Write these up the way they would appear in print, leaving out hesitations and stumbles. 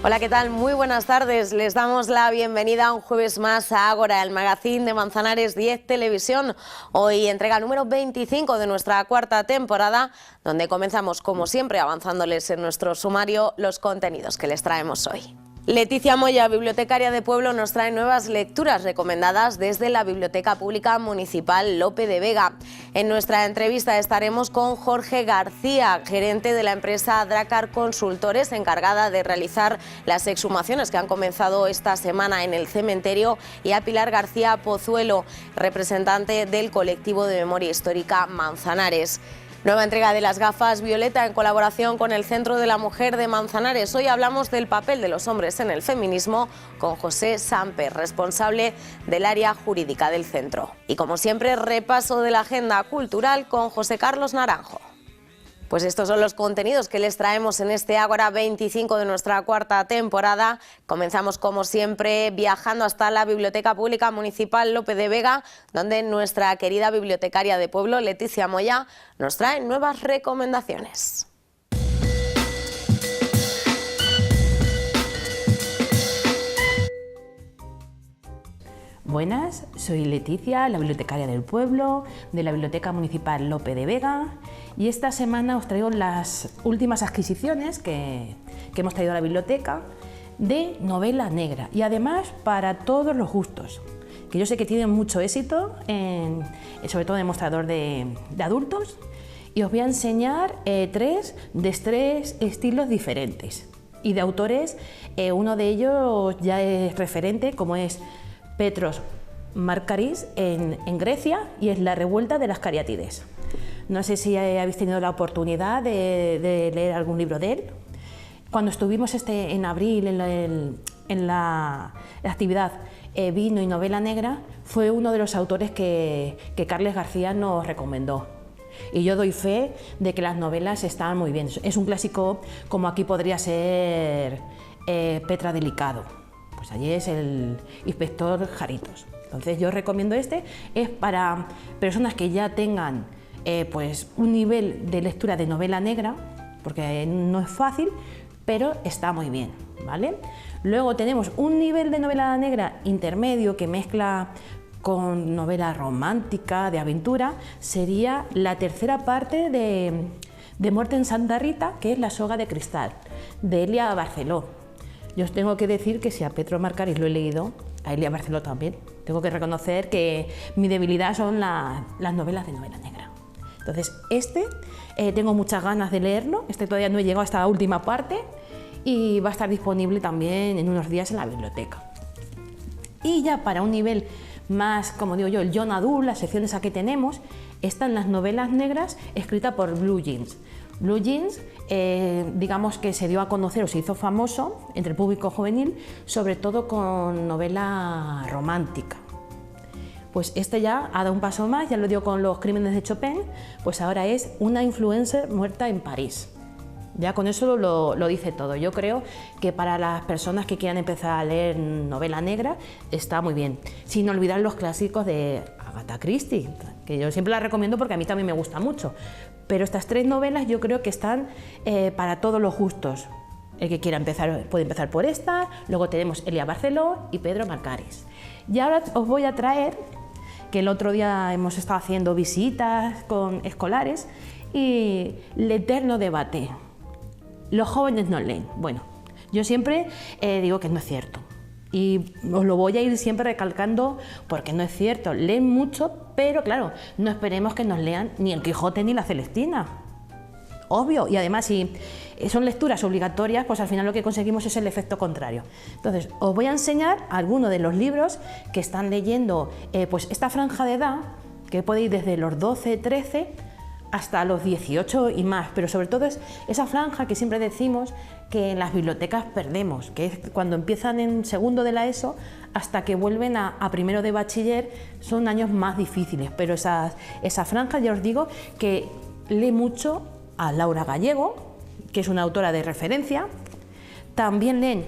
Hola, ¿qué tal? Muy buenas tardes. Les damos la bienvenida un jueves más a Ágora, el magazín de Manzanares 10 Televisión. Hoy entrega número 25 de nuestra cuarta temporada, donde comenzamos, como siempre, avanzándoles en nuestro sumario los contenidos que les traemos hoy. Leticia Moya, bibliotecaria de Pueblo, nos trae nuevas lecturas recomendadas desde la Biblioteca Pública Municipal Lope de Vega. En nuestra entrevista estaremos con Jorge García, gerente de la empresa Dracar Consultores, encargada de realizar las exhumaciones que han comenzado esta semana en el cementerio, y a Pilar García Pozuelo, representante del colectivo de memoria histórica Manzanares. Nueva entrega de las gafas Violeta en colaboración con el Centro de la Mujer de Manzanares. Hoy hablamos del papel de los hombres en el feminismo con José Samper, responsable del área jurídica del centro. Y como siempre, repaso de la agenda cultural con José Carlos Naranjo. Pues estos son los contenidos que les traemos en este Ágora 25 de nuestra cuarta temporada. Comenzamos, como siempre, viajando hasta la Biblioteca Pública Municipal Lope de Vega, donde nuestra querida bibliotecaria de Pueblo, Leticia Moya, nos trae nuevas recomendaciones. Buenas, soy Leticia, la bibliotecaria del pueblo, de la Biblioteca Municipal Lope de Vega, y esta semana os traigo las últimas adquisiciones que hemos traído a la biblioteca de novela negra, y además para todos los gustos, que yo sé que tienen mucho éxito, sobre todo en el mostrador de adultos, y os voy a enseñar tres estilos diferentes, y de autores, uno de ellos ya es referente, como es Petros Markaris en Grecia, y es La revuelta de las cariátides. No sé si habéis tenido la oportunidad de leer algún libro de él. Cuando estuvimos en abril en la actividad Vino y Novela Negra, fue uno de los autores que Carles García nos recomendó. Y yo doy fe de que las novelas están muy bien. Es un clásico, como aquí podría ser Petra Delicado. Pues allí es el inspector Jaritos. Entonces yo recomiendo es para personas que ya tengan pues un nivel de lectura de novela negra, porque no es fácil, pero está muy bien, ¿vale? Luego tenemos un nivel de novela negra intermedio que mezcla con novela romántica, de aventura, sería la tercera parte de Muerte en Santa Rita, que es La soga de cristal, de Elia Barceló. Yo os tengo que decir que si a Petros Markaris lo he leído, a Elia Barceló también. Tengo que reconocer que mi debilidad son las novelas de novela negra. Entonces, tengo muchas ganas de leerlo. Todavía no he llegado hasta la última parte y va a estar disponible también en unos días en la biblioteca. Y ya para un nivel más, como digo yo, el young adult, las secciones aquí tenemos, están las novelas negras escritas por Blue Jeans. Blue Jeans, digamos que se dio a conocer o se hizo famoso entre el público juvenil, sobre todo con novela romántica. Pues ya ha dado un paso más, ya lo dio con Los crímenes de Chopin, pues ahora es una influencer muerta en París. Ya con eso lo dice todo. Yo creo que para las personas que quieran empezar a leer novela negra está muy bien, sin olvidar los clásicos de Agatha Christie, que yo siempre las recomiendo porque a mí también me gusta mucho. Pero estas tres novelas yo creo que están para todos los gustos. El que quiera empezar puede empezar por esta, luego tenemos Elia Barceló y Petros Markaris. Y ahora os voy a traer, que el otro día hemos estado haciendo visitas con escolares, y El eterno debate. Los jóvenes no leen. Bueno, yo siempre digo que no es cierto. Y os lo voy a ir siempre recalcando porque no es cierto. Leen mucho, pero claro, no esperemos que nos lean ni el Quijote ni la Celestina. Obvio. Y además, si son lecturas obligatorias, pues al final lo que conseguimos es el efecto contrario. Entonces, os voy a enseñar algunos de los libros que están leyendo pues esta franja de edad, que puede ir desde los 12, 13 hasta los 18 y más, pero sobre todo es esa franja que siempre decimos que en las bibliotecas perdemos, que es cuando empiezan en segundo de la ESO hasta que vuelven a primero de bachiller. Son años más difíciles, pero esa franja, ya os digo que lee mucho a Laura Gallego, que es una autora de referencia. También leen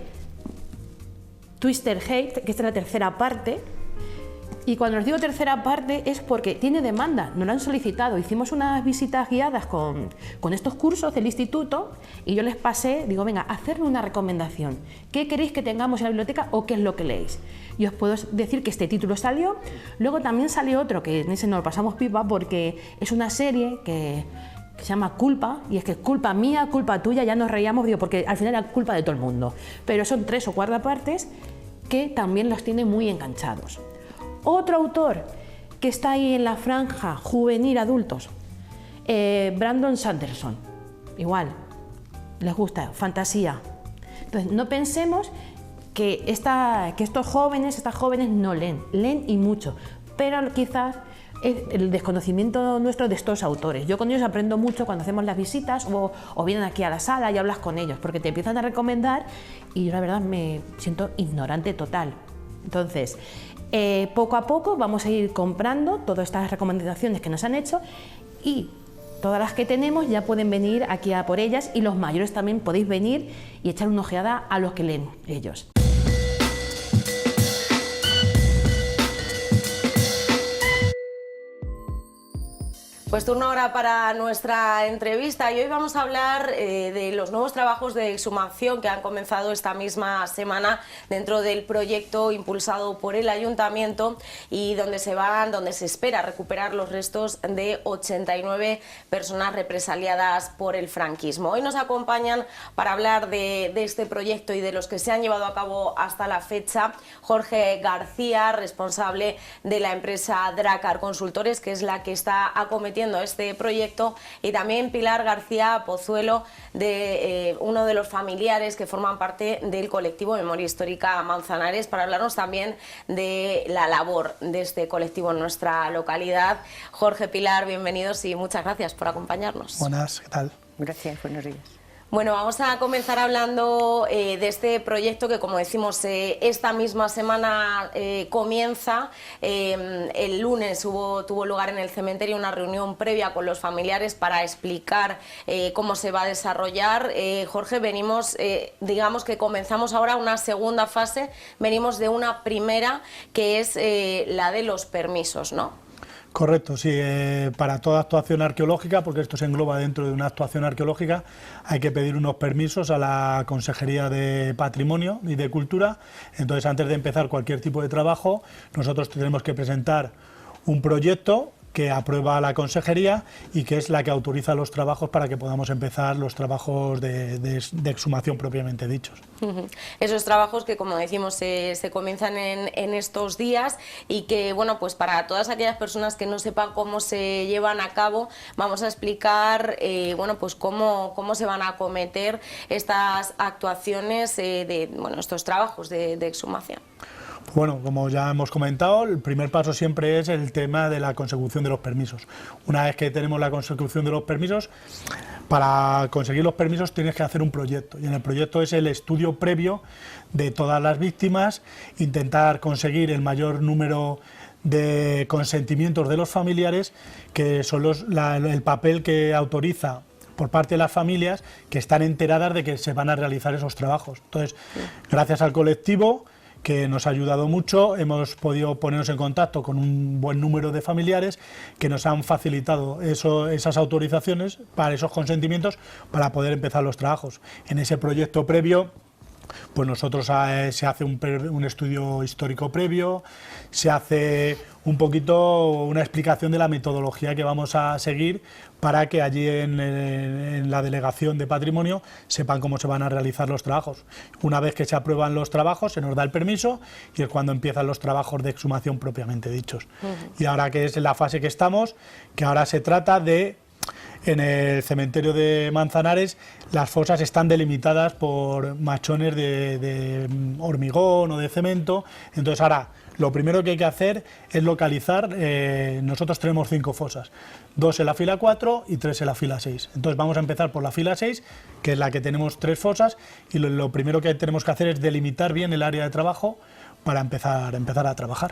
Twister Hate, que es la tercera parte, Y cuando os digo tercera parte es porque tiene demanda, nos lo han solicitado. Hicimos unas visitas guiadas con estos cursos del instituto y yo les pasé, digo, venga, hacerme una recomendación. ¿Qué queréis que tengamos en la biblioteca o qué es lo que leéis? Y os puedo decir que este título salió, luego también salió otro, que en ese nos lo pasamos pipa porque es una serie que se llama Culpa, y es que es culpa mía, culpa tuya, ya nos reíamos, digo, porque al final era culpa de todo el mundo. Pero son 3 o 4 partes que también los tiene muy enganchados. Otro autor que está ahí en la franja juvenil adultos, Brandon Sanderson, igual, les gusta, fantasía. Entonces, no pensemos que estos jóvenes, estas jóvenes no leen, leen y mucho, pero quizás es el desconocimiento nuestro de estos autores. Yo con ellos aprendo mucho cuando hacemos las visitas o vienen aquí a la sala y hablas con ellos, porque te empiezan a recomendar y yo la verdad me siento ignorante total. Entonces, poco a poco vamos a ir comprando todas estas recomendaciones que nos han hecho y todas las que tenemos ya pueden venir aquí a por ellas y los mayores también podéis venir y echar una ojeada a los que leen ellos. Pues turno ahora para nuestra entrevista y hoy vamos a hablar de los nuevos trabajos de exhumación que han comenzado esta misma semana dentro del proyecto impulsado por el Ayuntamiento y donde se espera recuperar los restos de 89 personas represaliadas por el franquismo. Hoy nos acompañan para hablar de este proyecto y de los que se han llevado a cabo hasta la fecha Jorge García, responsable de la empresa Dracar Consultores, que es la que está acometiendo este proyecto, y también Pilar García Pozuelo, de uno de los familiares que forman parte del colectivo Memoria Histórica Manzanares, para hablarnos también de la labor de este colectivo en nuestra localidad. Jorge, Pilar, bienvenidos y muchas gracias por acompañarnos. Buenas, ¿qué tal? Gracias, buenos días. Bueno, vamos a comenzar hablando de este proyecto que, como decimos, esta misma semana comienza. El lunes tuvo lugar en el cementerio una reunión previa con los familiares para explicar cómo se va a desarrollar. Jorge, venimos, digamos que comenzamos ahora una segunda fase, venimos de una primera que es la de los permisos, ¿no? Correcto, sí, para toda actuación arqueológica, porque esto se engloba dentro de una actuación arqueológica, hay que pedir unos permisos a la Consejería de Patrimonio y de Cultura. Entonces, antes de empezar cualquier tipo de trabajo, nosotros tenemos que presentar un proyecto que aprueba la Consejería y que es la que autoriza los trabajos para que podamos empezar los trabajos de exhumación propiamente dichos. Esos trabajos que, como decimos, se comienzan en estos días y que, bueno, pues para todas aquellas personas que no sepan cómo se llevan a cabo, vamos a explicar, bueno, pues cómo se van a acometer estas actuaciones, estos trabajos de exhumación. Bueno, como ya hemos comentado, el primer paso siempre es el tema de la consecución de los permisos. Una vez que tenemos la consecución de los permisos, para conseguir los permisos tienes que hacer un proyecto, y en el proyecto es el estudio previo de todas las víctimas, intentar conseguir el mayor número de consentimientos de los familiares, que son el papel que autoriza por parte de las familias que están enteradas de que se van a realizar esos trabajos. Entonces, gracias al colectivo, que nos ha ayudado mucho, hemos podido ponernos en contacto con un buen número de familiares que nos han facilitado esas autorizaciones para esos consentimientos para poder empezar los trabajos. En ese proyecto previo, pues nosotros se hace un estudio histórico previo, se hace un poquito una explicación de la metodología que vamos a seguir para que allí en la Delegación de Patrimonio sepan cómo se van a realizar los trabajos. Una vez que se aprueban los trabajos, se nos da el permiso y es cuando empiezan los trabajos de exhumación propiamente dichos. Y ahora que es la fase que estamos, que ahora se trata de... En el cementerio de Manzanares las fosas están delimitadas por machones de hormigón o de cemento, entonces ahora lo primero que hay que hacer es localizar, nosotros tenemos 5 fosas, 2 en la fila 4 y 3 en la fila 6, entonces vamos a empezar por la fila 6, que es la que tenemos 3 fosas, y lo primero que tenemos que hacer es delimitar bien el área de trabajo para empezar a trabajar.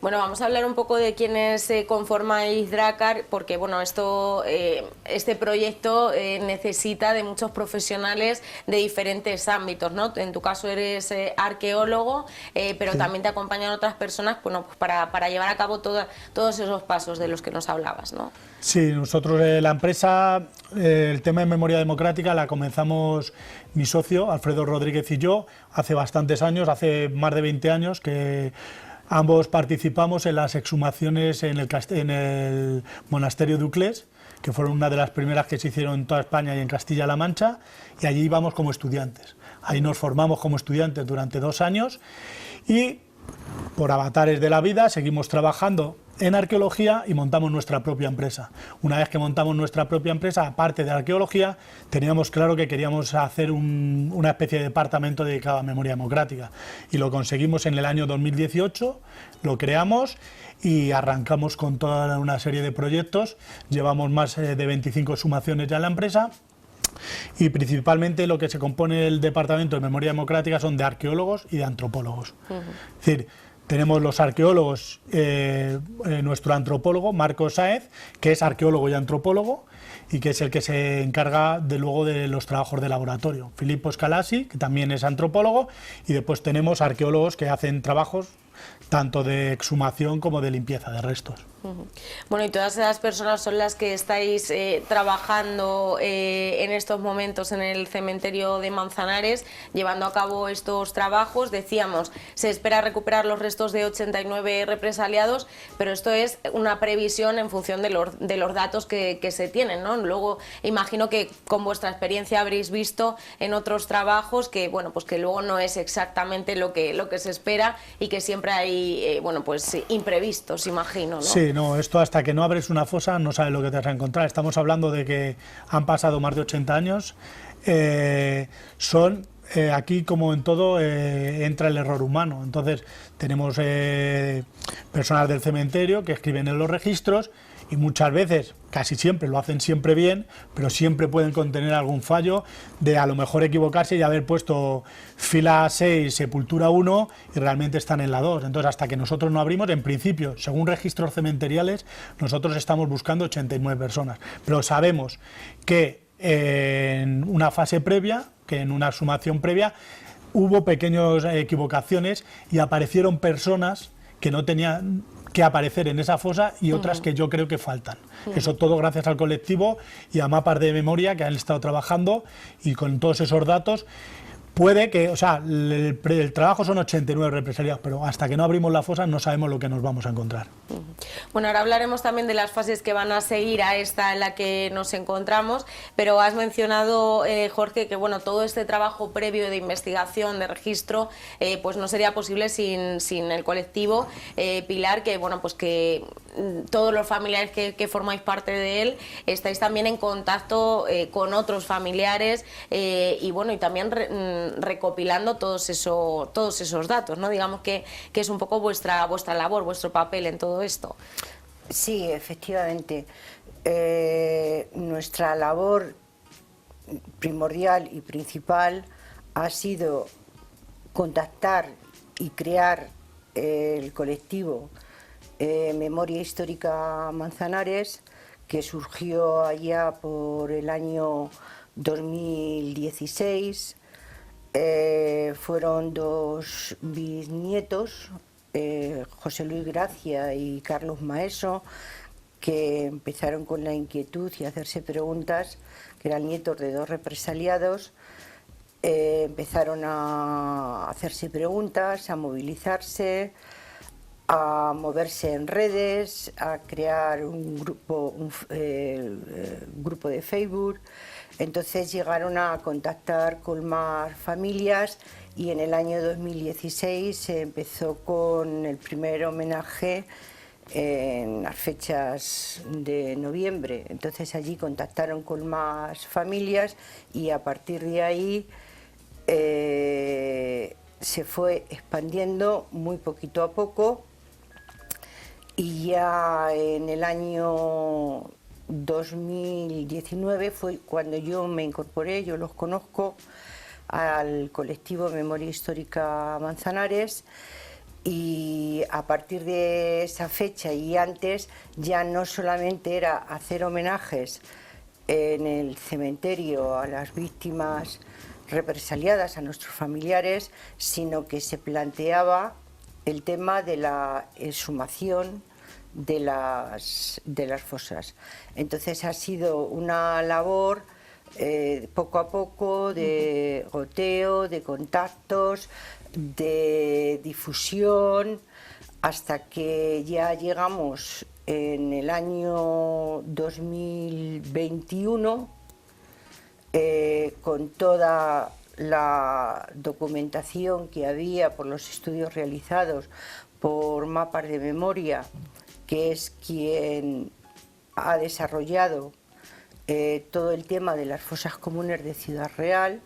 Bueno, vamos a hablar un poco de quiénes conformáis Dracar, porque bueno, este proyecto necesita de muchos profesionales de diferentes ámbitos, ¿no? En tu caso eres arqueólogo, pero Sí. también te acompañan otras personas, bueno, pues para llevar a cabo todos esos pasos de los que nos hablabas, ¿no? Sí, nosotros la empresa, el tema de memoria democrática la comenzamos mi socio, Alfredo Rodríguez y yo, hace bastantes años, hace más de 20 años que ambos participamos en las exhumaciones en el monasterio de Uclés, que fueron una de las primeras que se hicieron en toda España y en Castilla-La Mancha, y allí íbamos como estudiantes. Ahí nos formamos como estudiantes durante 2 años y por avatares de la vida seguimos trabajando en arqueología y montamos nuestra propia empresa. Una vez que montamos nuestra propia empresa, aparte de arqueología, teníamos claro que queríamos hacer una especie de departamento dedicado a memoria democrática y lo conseguimos en el año 2018, lo creamos y arrancamos con toda una serie de proyectos. Llevamos más de 25 exhumaciones ya en la empresa. Y principalmente lo que se compone el departamento de memoria democrática son de arqueólogos y de antropólogos. Es decir, tenemos los arqueólogos, nuestro antropólogo, Marcos Sáez, que es arqueólogo y antropólogo, y que es el que se encarga luego de los trabajos de laboratorio. Filippo Scalasi, que también es antropólogo, y después tenemos arqueólogos que hacen trabajos tanto de exhumación como de limpieza de restos. Bueno, y todas esas personas son las que estáis trabajando en estos momentos en el cementerio de Manzanares, llevando a cabo estos trabajos. Decíamos, se espera recuperar los restos de 89 represaliados, pero esto es una previsión en función de los datos que se tienen, ¿no? Luego, imagino que con vuestra experiencia habréis visto en otros trabajos que, bueno, pues que luego no es exactamente lo que se espera y que siempre hay, bueno, pues imprevistos, imagino, ¿no? Sí, no, esto hasta que no abres una fosa no sabes lo que te vas a encontrar. Estamos hablando de que han pasado más de 80 años. Aquí, como en todo, entra el error humano. Entonces, tenemos personas del cementerio que escriben en los registros y muchas veces, casi siempre, lo hacen siempre bien, pero siempre pueden contener algún fallo de a lo mejor equivocarse y haber puesto fila 6, sepultura 1 y realmente están en la 2. Entonces, hasta que nosotros no abrimos, en principio, según registros cementeriales, nosotros estamos buscando 89 personas, pero sabemos que en una fase previa, que en una exhumación previa, hubo pequeñas equivocaciones y aparecieron personas que no tenían que aparecer en esa fosa y otras que yo creo que faltan. Eso todo gracias al colectivo y a mapas de memoria que han estado trabajando, y con todos esos datos puede que, o sea, el trabajo son 89 represaliados, pero hasta que no abrimos la fosa no sabemos lo que nos vamos a encontrar. Bueno, ahora hablaremos también de las fases que van a seguir a esta en la que nos encontramos, pero has mencionado, Jorge, que bueno, todo este trabajo previo de investigación, de registro, pues no sería posible sin el colectivo Pilar, que bueno, pues que todos los familiares que formáis parte de él estáis también en contacto con otros familiares y bueno, y también recopilando todos esos datos, ¿no? Digamos que es un poco vuestra labor, vuestro papel en todo esto. Sí, efectivamente. Nuestra labor primordial y principal ha sido contactar y crear el colectivo Memoria Histórica Manzanares, que surgió allá por el año 2016. Fueron 2 bisnietos, José Luis Gracia y Carlos Maeso, que empezaron con la inquietud y a hacerse preguntas, que eran nietos de 2 represaliados. Empezaron a hacerse preguntas, a movilizarse, a moverse en redes, a crear un grupo de Facebook. Entonces llegaron a contactar con más familias y en el año 2016 se empezó con el primer homenaje en las fechas de noviembre. Entonces allí contactaron con más familias y a partir de ahí se fue expandiendo muy poquito a poco, y ya en el año 2019 fue cuando yo me incorporé, yo los conozco, al colectivo Memoria Histórica Manzanares, Y a partir de esa fecha y antes ya no solamente era hacer homenajes en el cementerio a las víctimas represaliadas, a nuestros familiares, sino que se planteaba el tema de la exhumación de las fosas. Entonces ha sido una labor poco a poco de goteo, de contactos, de difusión, hasta que ya llegamos en el año 2021 con toda la documentación que había por los estudios realizados por Mapas de Memoria, que es quien ha desarrollado todo el tema de las fosas comunes de Ciudad Real.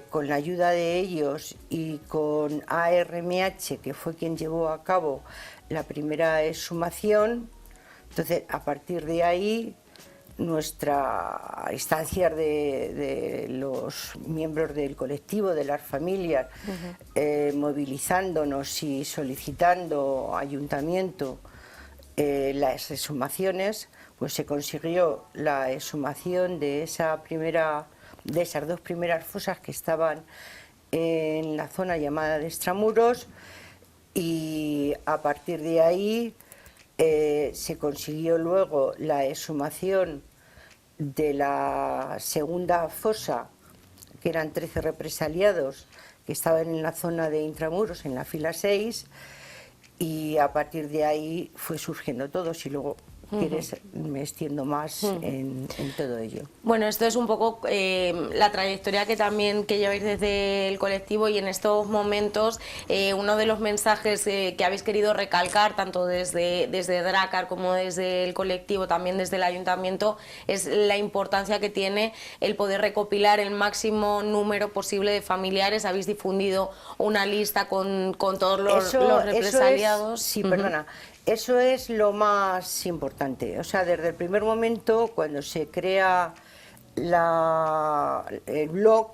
Con la ayuda de ellos y con ARMH, que fue quien llevó a cabo la primera exhumación. Entonces, a partir de ahí, nuestra instancia de los miembros del colectivo, de las familias, movilizándonos y solicitando ayuntamiento las exhumaciones, pues se consiguió la exhumación de esas dos primeras fosas que estaban en la zona llamada de Extramuros, y a partir de ahí se consiguió luego la exhumación de la segunda fosa, que eran 13 represaliados que estaban en la zona de Intramuros, en la fila 6, y a partir de ahí fue surgiendo todo. Si luego quieres, me extiendo más en todo ello. Bueno, esto es un poco la trayectoria que lleváis desde el colectivo, y en estos momentos uno de los mensajes que habéis querido recalcar, tanto desde Dracar como desde el colectivo, también desde el ayuntamiento, es la importancia que tiene el poder recopilar el máximo número posible de familiares. Habéis difundido una lista con todos los represaliados. Sí, perdona. Eso es lo más importante. O sea, desde el primer momento, cuando se crea el blog,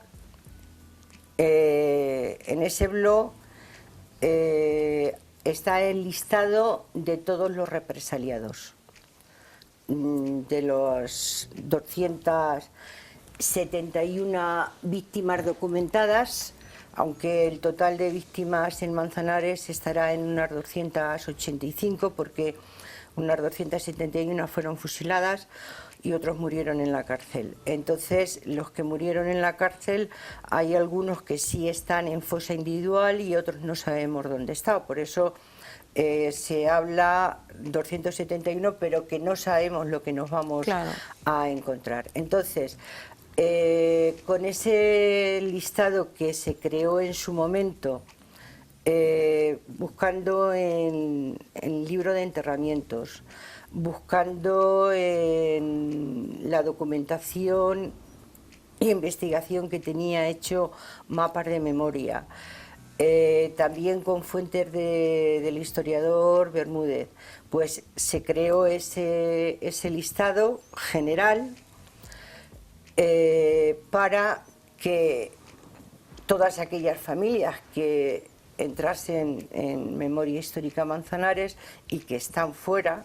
en ese blog está el listado de todos los represaliados, de los 271 víctimas documentadas, aunque el total de víctimas en Manzanares estará en unas 285, porque unas 271 fueron fusiladas y otros murieron en la cárcel. Entonces, los que murieron en la cárcel, hay algunos que sí están en fosa individual y otros no sabemos dónde está. Por eso se habla 271, pero que no sabemos lo que nos vamos a encontrar. Entonces, con ese listado que se creó en su momento, buscando en el libro de enterramientos, buscando en la documentación e investigación que tenía hecho Mapas de Memoria, también con fuentes del historiador Bermúdez, pues se creó ese listado general para que todas aquellas familias que entrasen en Memoria Histórica Manzanares y que están fuera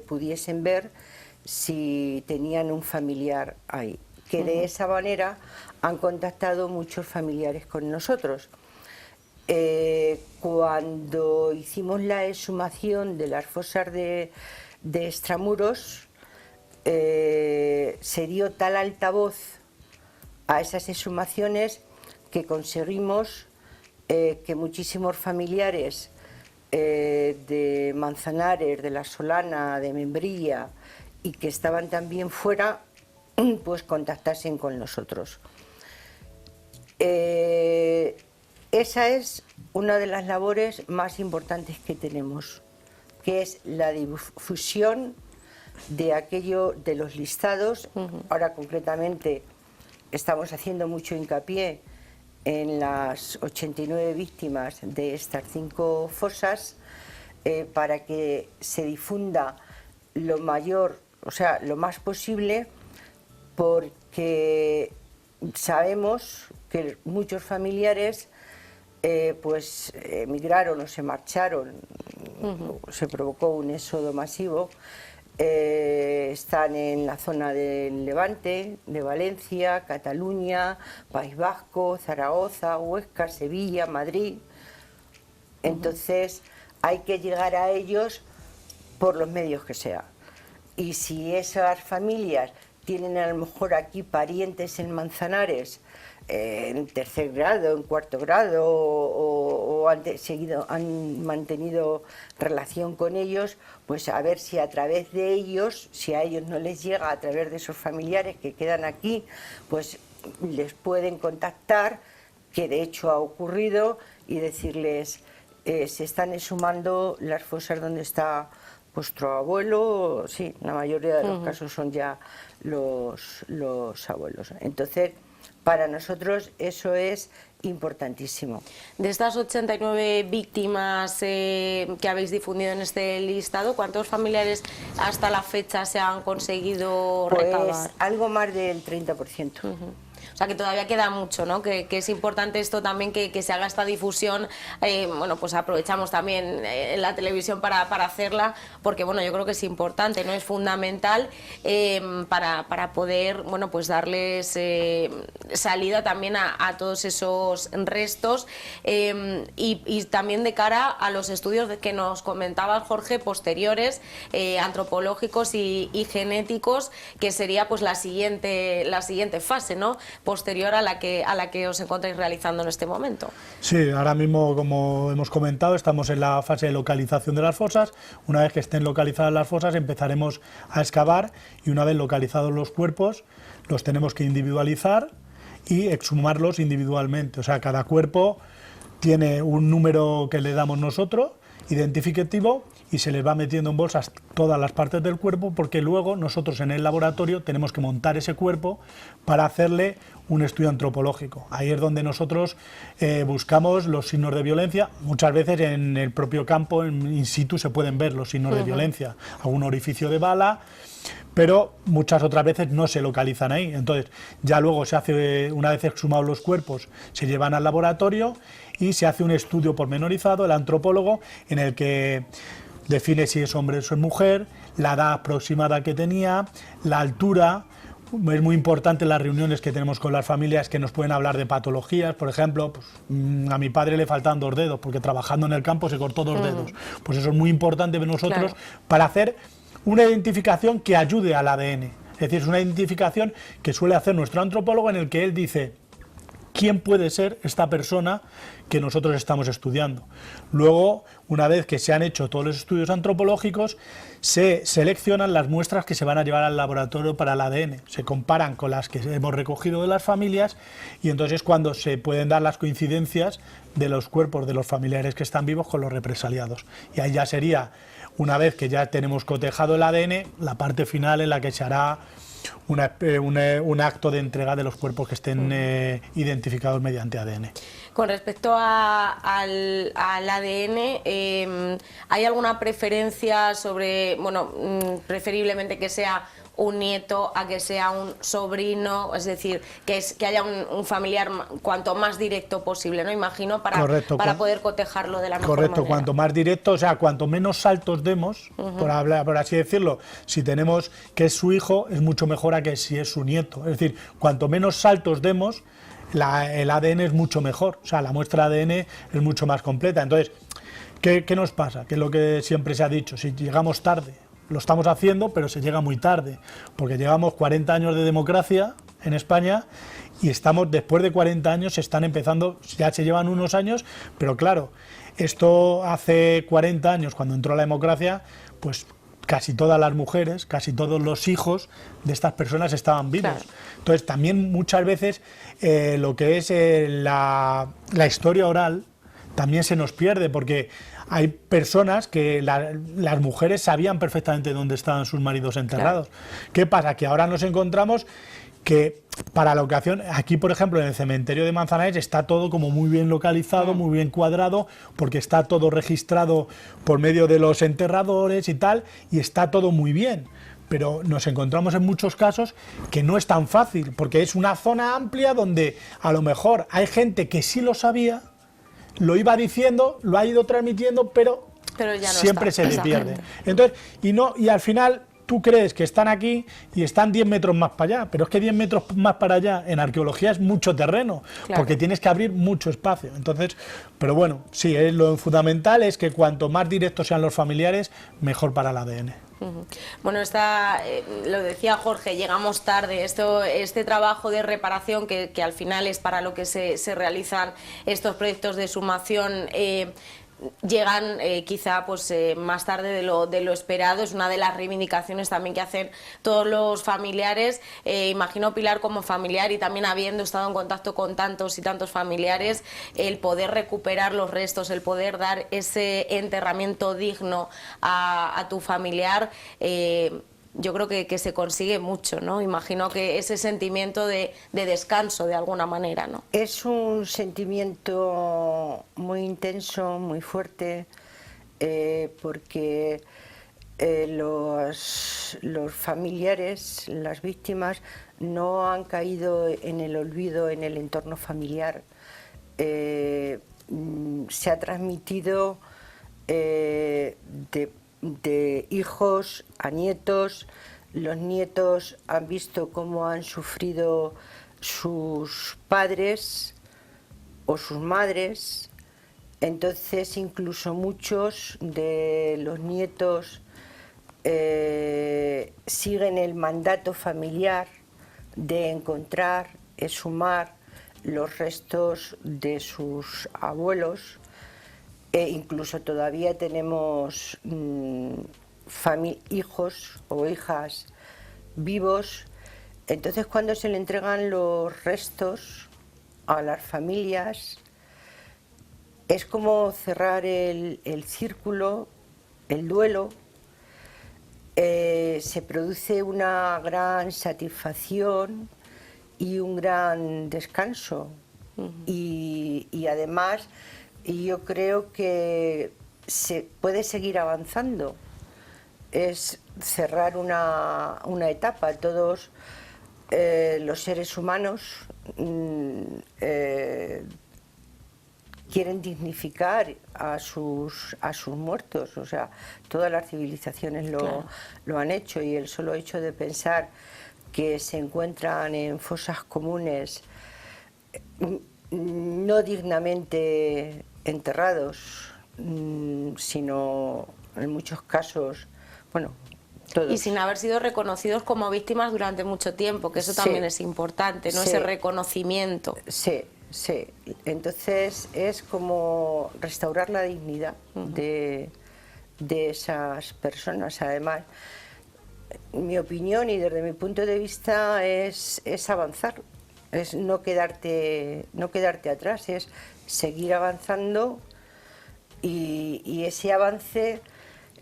pudiesen ver si tenían un familiar ahí. Que de esa manera han contactado muchos familiares con nosotros. Cuando hicimos la exhumación de las fosas de Extramuros, se dio tal altavoz a esas exhumaciones que conseguimos que muchísimos familiares de Manzanares, de La Solana, de Membrilla, y que estaban también fuera, pues contactasen con nosotros. Esa es una de las labores más importantes que tenemos, que es la difusión de aquello, de los listados. Ahora concretamente estamos haciendo mucho hincapié en las 89 víctimas de estas 5 fosas, para que se difunda lo mayor, o sea, lo más posible, porque sabemos que muchos familiares pues emigraron o se marcharon, se provocó un éxodo masivo. Están en la zona del Levante, de Valencia, Cataluña, País Vasco, Zaragoza, Huesca, Sevilla, Madrid. Entonces hay que llegar a ellos por los medios que sea. Y si esas familias tienen a lo mejor aquí parientes en Manzanares, en tercer grado, en cuarto grado, o han mantenido relación con ellos, pues a ver si a través de ellos, si a ellos no les llega a través de esos familiares que quedan aquí, pues les pueden contactar, que de hecho ha ocurrido, y decirles, se están exhumando las fosas donde está vuestro abuelo. Sí, la mayoría de los casos son ya los abuelos. Entonces, para nosotros eso es importantísimo. De estas 89 víctimas que habéis difundido en este listado, ¿cuántos familiares hasta la fecha se han conseguido recabar? Pues algo más del 30%. O sea que todavía queda mucho, ¿no? Que es importante esto también, que se haga esta difusión. Bueno, pues aprovechamos también la televisión para hacerla, porque bueno, yo creo que es importante, ¿no? Es fundamental para poder, bueno, pues darles salida también a todos esos restos, y también de cara a los estudios que nos comentaba Jorge, posteriores, antropológicos y genéticos, que sería pues la siguiente fase, ¿no? Posterior a la que os encontráis realizando en este momento. Sí, ahora mismo, como hemos comentado, estamos en la fase de localización de las fosas. Una vez que estén localizadas las fosas, empezaremos a excavar, y una vez localizados los cuerpos, los tenemos que individualizar y exhumarlos individualmente. O sea, cada cuerpo tiene un número que le damos nosotros, identificativo, y se les va metiendo en bolsas todas las partes del cuerpo, porque luego nosotros en el laboratorio tenemos que montar ese cuerpo para hacerle un estudio antropológico. Ahí es donde nosotros buscamos los signos de violencia. Muchas veces en el propio campo, in situ, se pueden ver los signos de violencia, algún orificio de bala, pero muchas otras veces no se localizan ahí. Entonces ya luego se hace, una vez exhumados los cuerpos, se llevan al laboratorio y se hace un estudio pormenorizado, el antropólogo, en el que define si es hombre o es mujer, la edad aproximada que tenía, la altura. Es muy importante las reuniones que tenemos con las familias, que nos pueden hablar de patologías. Por ejemplo, pues, a mi padre le faltan 2 dedos, porque trabajando en el campo se cortó 2 dedos. Pues eso es muy importante para nosotros, para hacer una identificación que ayude al ADN. Es decir, es una identificación que suele hacer nuestro antropólogo, en el que él dice quién puede ser esta persona que nosotros estamos estudiando. Luego, una vez que se han hecho todos los estudios antropológicos, se seleccionan las muestras que se van a llevar al laboratorio para el ADN. Se comparan con las que hemos recogido de las familias, y entonces es cuando se pueden dar las coincidencias de los cuerpos de los familiares que están vivos con los represaliados. Y ahí ya sería, una vez que ya tenemos cotejado el ADN, la parte final en la que se hará un acto de entrega de los cuerpos que estén identificados mediante ADN. Con respecto al ADN, ¿hay alguna preferencia sobre, bueno, preferiblemente que sea un nieto a que sea un sobrino? Es decir, que haya un familiar cuanto más directo posible, ¿no? Imagino, para poder cotejarlo de la mejor manera. Correcto, cuanto más directo, o sea, cuanto menos saltos demos, por así decirlo. Si tenemos que es su hijo, es mucho mejor a que si es su nieto. Es decir, cuanto menos saltos demos, el ADN es mucho mejor. O sea, la muestra de ADN es mucho más completa. Entonces, ¿qué nos pasa? Que es lo que siempre se ha dicho: si llegamos tarde, lo estamos haciendo, pero se llega muy tarde, porque llevamos 40 años de democracia en España, y estamos, después de 40 años, se están empezando, ya se llevan unos años, pero claro, esto hace 40 años, cuando entró la democracia, pues casi todas las mujeres, casi todos los hijos de estas personas estaban vivos. Claro. Entonces también muchas veces lo que es la historia oral también se nos pierde, porque hay personas que las mujeres sabían perfectamente dónde estaban sus maridos enterrados. Claro. ¿Qué pasa? Que ahora nos encontramos que para la ocasión, aquí por ejemplo en el cementerio de Manzanares está todo como muy bien localizado, muy bien cuadrado, porque está todo registrado por medio de los enterradores y tal, y está todo muy bien. Pero nos encontramos en muchos casos que no es tan fácil, porque es una zona amplia donde a lo mejor hay gente que sí lo sabía, lo iba diciendo, lo ha ido transmitiendo, pero ya no siempre está. se le pierde. Entonces, y al final tú crees que están aquí y están 10 metros más para allá, pero es que 10 metros más para allá en arqueología es mucho terreno, porque tienes que abrir mucho espacio. Entonces, pero bueno, sí, lo fundamental es que cuanto más directos sean los familiares, mejor para el ADN. Bueno, lo decía Jorge, llegamos tarde. Este trabajo de reparación que al final es para lo que se realizan estos proyectos de exhumación, llegan quizá pues más tarde de lo esperado. Es una de las reivindicaciones también que hacen todos los familiares. Imagino, Pilar, como familiar y también habiendo estado en contacto con tantos y tantos familiares, el poder recuperar los restos, el poder dar ese enterramiento digno a tu familiar, yo creo que se consigue mucho, ¿no? Imagino que ese sentimiento de descanso de alguna manera, ¿no? Es un sentimiento muy intenso, muy fuerte, porque los familiares, las víctimas, no han caído en el olvido en el entorno familiar. Se ha transmitido de hijos a nietos. Los nietos han visto cómo han sufrido sus padres o sus madres. Entonces, incluso muchos de los nietos siguen el mandato familiar de encontrar, exhumar los restos de sus abuelos. Incluso todavía tenemos hijos o hijas vivos. Entonces, cuando se le entregan los restos a las familias, es como cerrar el círculo, el duelo. Se produce una gran satisfacción y un gran descanso. Y además, yo creo que se puede seguir avanzando. Es cerrar una etapa. Todos los seres humanos quieren dignificar a sus muertos. O sea, todas las civilizaciones lo han hecho, y el solo hecho de pensar que se encuentran en fosas comunes no dignamente enterrados, sino en muchos casos, bueno, todos. Y sin haber sido reconocidos como víctimas durante mucho tiempo, que eso también es importante, ¿no? Sí. Ese reconocimiento. Sí, sí. Entonces es como restaurar la dignidad de esas personas. Además, mi opinión y desde mi punto de vista es avanzar, es no quedarte atrás, es seguir avanzando, y ese avance,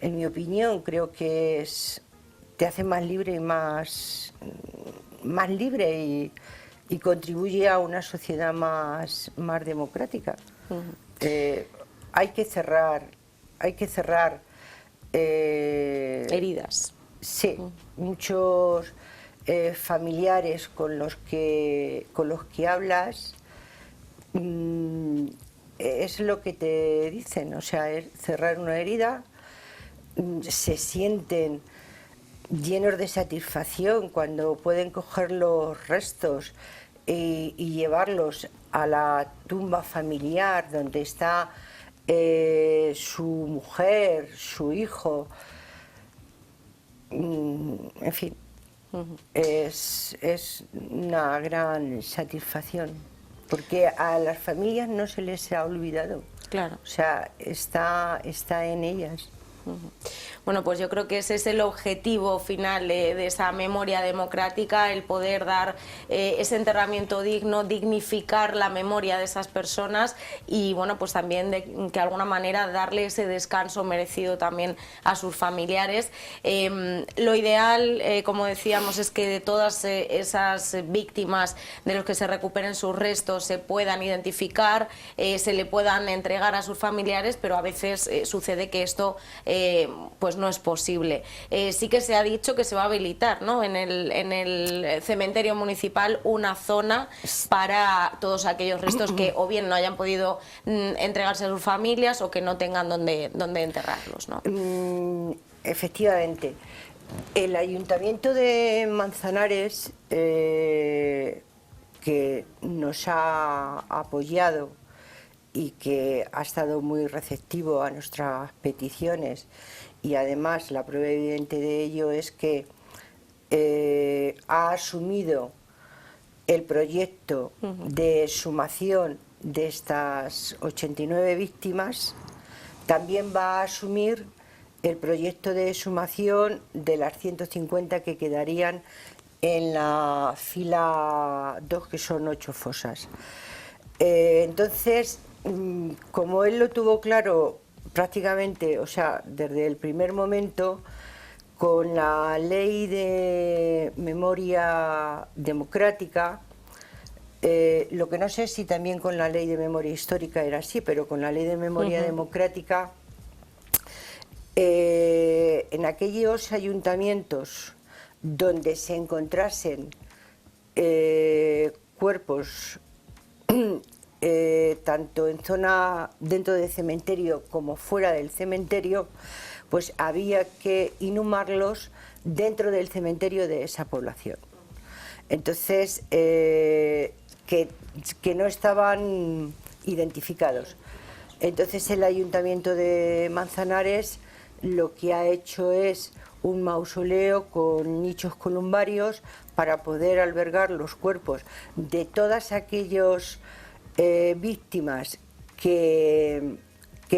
en mi opinión, creo que te hace más libre y más libre, y contribuye a una sociedad más democrática. Hay que cerrar heridas. Sí, muchos familiares con los que hablas, es lo que te dicen, o sea, es cerrar una herida. Se sienten llenos de satisfacción cuando pueden coger los restos y llevarlos a la tumba familiar donde está su mujer, su hijo. En fin, es una gran satisfacción, porque a las familias no se les ha olvidado. Claro. O sea, está en ellas. Bueno, pues yo creo que ese es el objetivo final de esa memoria democrática, el poder dar ese enterramiento digno, dignificar la memoria de esas personas, y bueno, pues también que de alguna manera darle ese descanso merecido también a sus familiares. Lo ideal, como decíamos, es que de todas esas víctimas de los que se recuperen sus restos se puedan identificar, se le puedan entregar a sus familiares, pero a veces sucede que esto pues no es posible. Sí que se ha dicho que se va a habilitar, ¿no?, en el cementerio municipal una zona para todos aquellos restos que o bien no hayan podido entregarse a sus familias o que no tengan donde enterrarlos, ¿no? Efectivamente. El Ayuntamiento de Manzanares, que nos ha apoyado y que ha estado muy receptivo a nuestras peticiones, y además la prueba evidente de ello es que ha asumido el proyecto de exhumación de estas 89 víctimas, también va a asumir el proyecto de exhumación de las 150 que quedarían en la fila 2, que son 8 fosas. Entonces, como él lo tuvo claro prácticamente, o sea, desde el primer momento, con la ley de memoria democrática, lo que no sé si también con la ley de memoria histórica era así, pero con la ley de memoria democrática, en aquellos ayuntamientos donde se encontrasen cuerpos tanto en zona dentro del cementerio como fuera del cementerio, pues había que inhumarlos dentro del cementerio de esa población. Entonces, que no estaban identificados. Entonces el Ayuntamiento de Manzanares lo que ha hecho es un mausoleo con nichos columbarios para poder albergar los cuerpos de todas aquellas víctimas que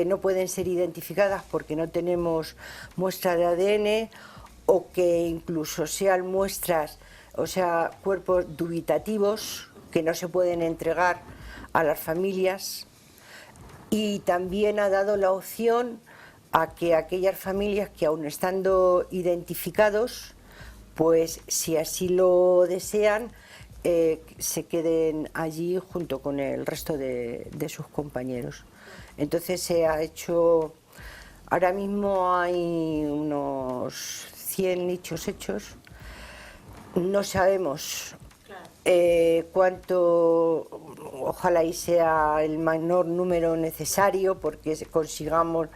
no pueden ser identificadas porque no tenemos muestra de ADN, o que incluso sean muestras, o sea, cuerpos dubitativos que no se pueden entregar a las familias. Y también ha dado la opción a que aquellas familias que aun estando identificados, pues si así lo desean, se queden allí junto con el resto de sus compañeros. Entonces se ha hecho, ahora mismo hay unos 100 nichos hechos, no sabemos cuánto, ojalá y sea el menor número necesario porque consigamos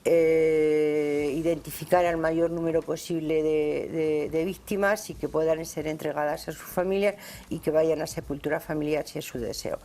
identificar al mayor número posible de víctimas y que puedan ser entregadas a sus familias y que vayan a sepultura familiar si es su deseo.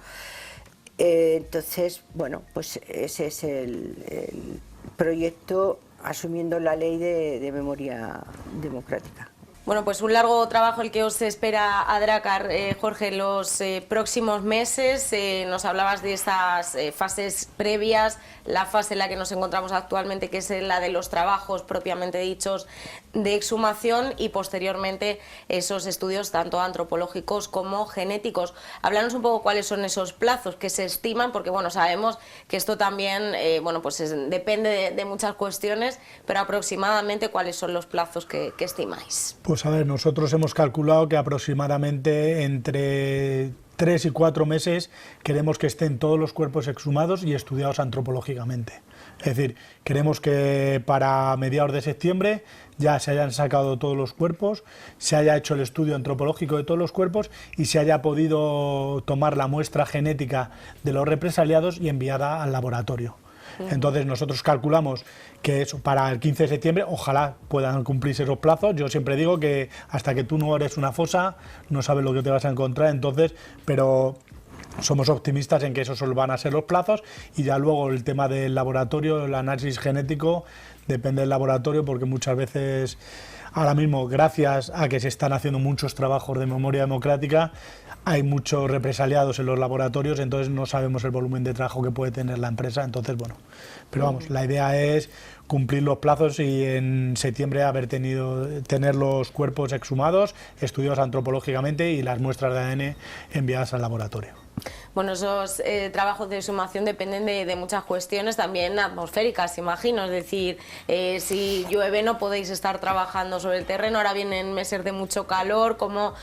Entonces, bueno, pues ese es el proyecto asumiendo la ley de memoria democrática. Bueno, pues un largo trabajo el que os espera a Dracar, Jorge, los próximos meses. Nos hablabas de estas fases previas, la fase en la que nos encontramos actualmente, que es la de los trabajos propiamente dichos de exhumación, y posteriormente esos estudios tanto antropológicos como genéticos. Háblanos un poco cuáles son esos plazos que se estiman, porque bueno, sabemos que esto también bueno, pues depende de muchas cuestiones, pero aproximadamente cuáles son los plazos que estimáis. Pues a ver, nosotros hemos calculado que aproximadamente entre 3 y 4 meses queremos que estén todos los cuerpos exhumados y estudiados antropológicamente. Es decir, queremos que para mediados de septiembre ya se hayan sacado todos los cuerpos, se haya hecho el estudio antropológico de todos los cuerpos y se haya podido tomar la muestra genética de los represaliados y enviada al laboratorio. Entonces nosotros calculamos que eso para el 15 de septiembre ojalá puedan cumplirse esos plazos. Yo siempre digo que hasta que tú no eres una fosa no sabes lo que te vas a encontrar, entonces, pero somos optimistas en que esos van a ser los plazos, y ya luego el tema del laboratorio, el análisis genético, depende del laboratorio, porque muchas veces ahora mismo, gracias a que se están haciendo muchos trabajos de memoria democrática, hay muchos represaliados en los laboratorios, entonces no sabemos el volumen de trabajo que puede tener la empresa, entonces bueno, pero vamos, la idea es cumplir los plazos y en septiembre tener los cuerpos exhumados, estudiados antropológicamente y las muestras de ADN enviadas al laboratorio. Bueno, esos trabajos de exhumación dependen de muchas cuestiones, también atmosféricas, imagino. Es decir, si llueve no podéis estar trabajando sobre el terreno, ahora vienen meses de mucho calor. ¿Cómo